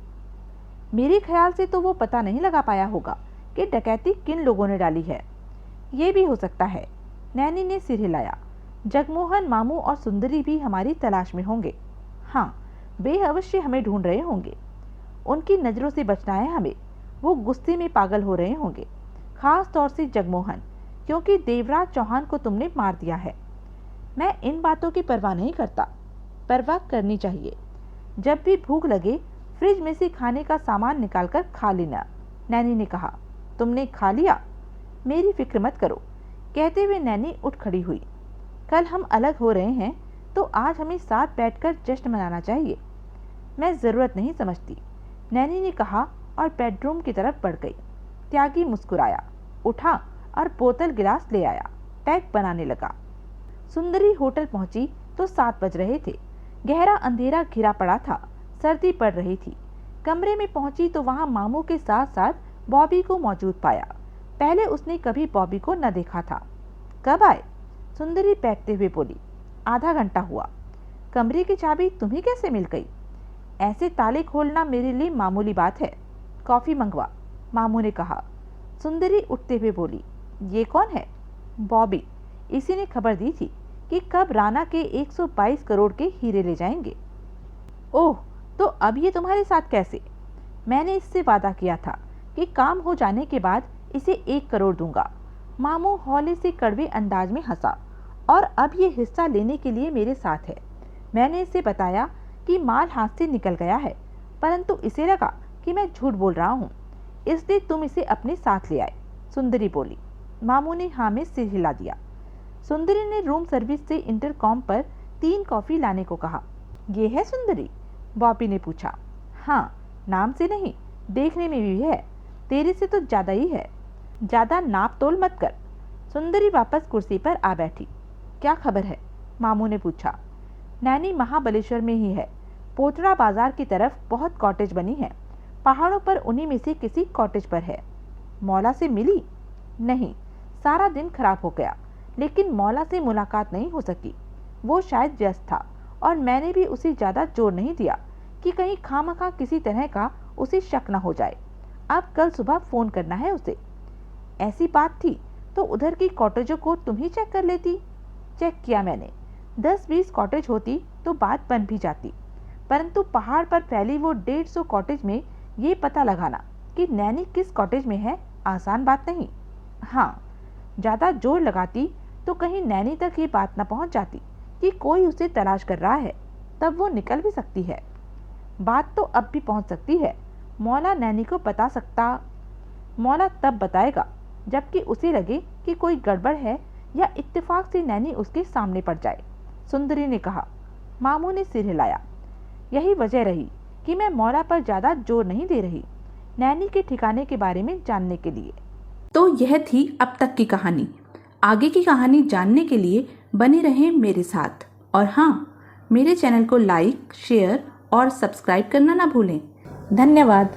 मेरे ख्याल से तो वो पता नहीं लगा पाया होगा कि डकैती किन लोगों ने डाली है। ये भी हो सकता है। नैनी ने सिर हिलाया। जगमोहन मामू और सुंदरी भी हमारी तलाश में होंगे। हाँ, वे अवश्य हमें ढूंढ रहे होंगे। उनकी नज़रों से बचना है हमें। वो गुस्से में पागल हो रहे होंगे, खास तौर से जगमोहन, क्योंकि देवराज चौहान को तुमने मार दिया है। मैं इन बातों की परवाह नहीं करता। परवाह करनी चाहिए। जब भी भूख लगे फ्रिज में से खाने का सामान निकालकर खा लेना। नैनी ने कहा। तुमने खा लिया? मेरी फिक्र मत करो। कहते हुए नैनी उठ खड़ी हुई। कल हम अलग हो रहे हैं तो आज हमें साथ बैठकर जश्न मनाना चाहिए। मैं ज़रूरत नहीं समझती, नैनी ने कहा और बेडरूम की तरफ बढ़ गई। त्यागी मुस्कुराया, उठा और बोतल गिलास ले आया, पैक बनाने लगा। सुंदरी होटल पहुंची तो 7 बज रहे थे। गहरा अंधेरा घिरा पड़ा था, सर्दी पड़ रही थी। कमरे में पहुंची तो वहां मामू के साथ साथ बॉबी को मौजूद पाया। पहले उसने कभी बॉबी को न देखा था। कब आए? सुंदरी पैकते हुए बोली। आधा घंटा हुआ। कमरे की चाबी तुम्हें कैसे मिल गई? ऐसे ताले खोलना मेरे लिए मामूली बात है। कॉफी मंगवा, मामू ने कहा। सुंदरी उठते हुए बोली, ये कौन है? बॉबी। इसी ने खबर दी थी कि कब राणा के 122 करोड़ के हीरे ले जाएंगे। ओह, तो अब ये तुम्हारे साथ कैसे? मैंने इससे वादा किया था कि काम हो जाने के बाद इसे 1 करोड़ दूंगा। मामू हौले से कड़वे अंदाज में हंसा। और अब ये हिस्सा लेने के लिए मेरे साथ है। मैंने इसे बताया कि माल हाथ से निकल गया है, परंतु इसे लगा कि मैं झूठ बोल रहा हूँ, इसलिए तुम इसे अपने साथ ले आए। सुंदरी बोली। मामू ने हाँ में सिर हिला दिया। सुंदरी ने रूम सर्विस से इंटरकॉम पर 3 कॉफी लाने को कहा। ये है सुंदरी? बॉबी ने पूछा। हाँ, नाम से नहीं, देखने में भी है। तेरे से तो ज्यादा ही है। ज्यादा नाप तोल मत कर। सुंदरी वापस कुर्सी पर आ बैठी। क्या खबर है? मामू ने पूछा। नैनी महाबलेश्वर में ही है। पोचड़ा बाजार की तरफ बहुत कॉटेज बनी है। पहाड़ों पर उन्हीं में से किसी कॉटेज पर है। मौला से मिली? नहीं, सारा दिन खराब हो गया, लेकिन मौला से मुलाकात नहीं हो सकी। वो शायद व्यस्त था और मैंने भी उसे ज्यादा जोर नहीं दिया कि कहीं खामखा किसी तरह का उसे शक न हो जाए। अब कल सुबह फोन करना है उसे। ऐसी बात थी तो उधर की कॉटेजों को तुम ही चेक कर लेती। चेक किया मैंने। 10-20 कॉटेज होती तो बात बन भी जाती, परंतु पहाड़ पर फैली वो 150 कॉटेज में ये पता लगाना कि नैनी किस कॉटेज में है, आसान बात नहीं। हाँ, ज्यादा जोर लगाती तो कहीं नैनी तक ये बात न पहुंच जाती कि कोई उसे तलाश कर रहा है, तब वो निकल भी सकती है। बात तो अब भी पहुंच सकती है। मौला नैनी को बता सकता। मौला तब बताएगा जबकि उसे लगे कि कोई गड़बड़ है या इत्तेफाक से नैनी उसके सामने पड़ जाए, सुंदरी ने कहा। मामू ने सिर हिलाया। यही वजह रही कि मैं मौला पर ज्यादा जोर नहीं दे रही, नैनी के ठिकाने के बारे में जानने के लिए। तो यह थी अब तक की कहानी। आगे की कहानी जानने के लिए बने रहें मेरे साथ। और हाँ, मेरे चैनल को लाइक, शेयर और सब्सक्राइब करना ना भूलें। धन्यवाद।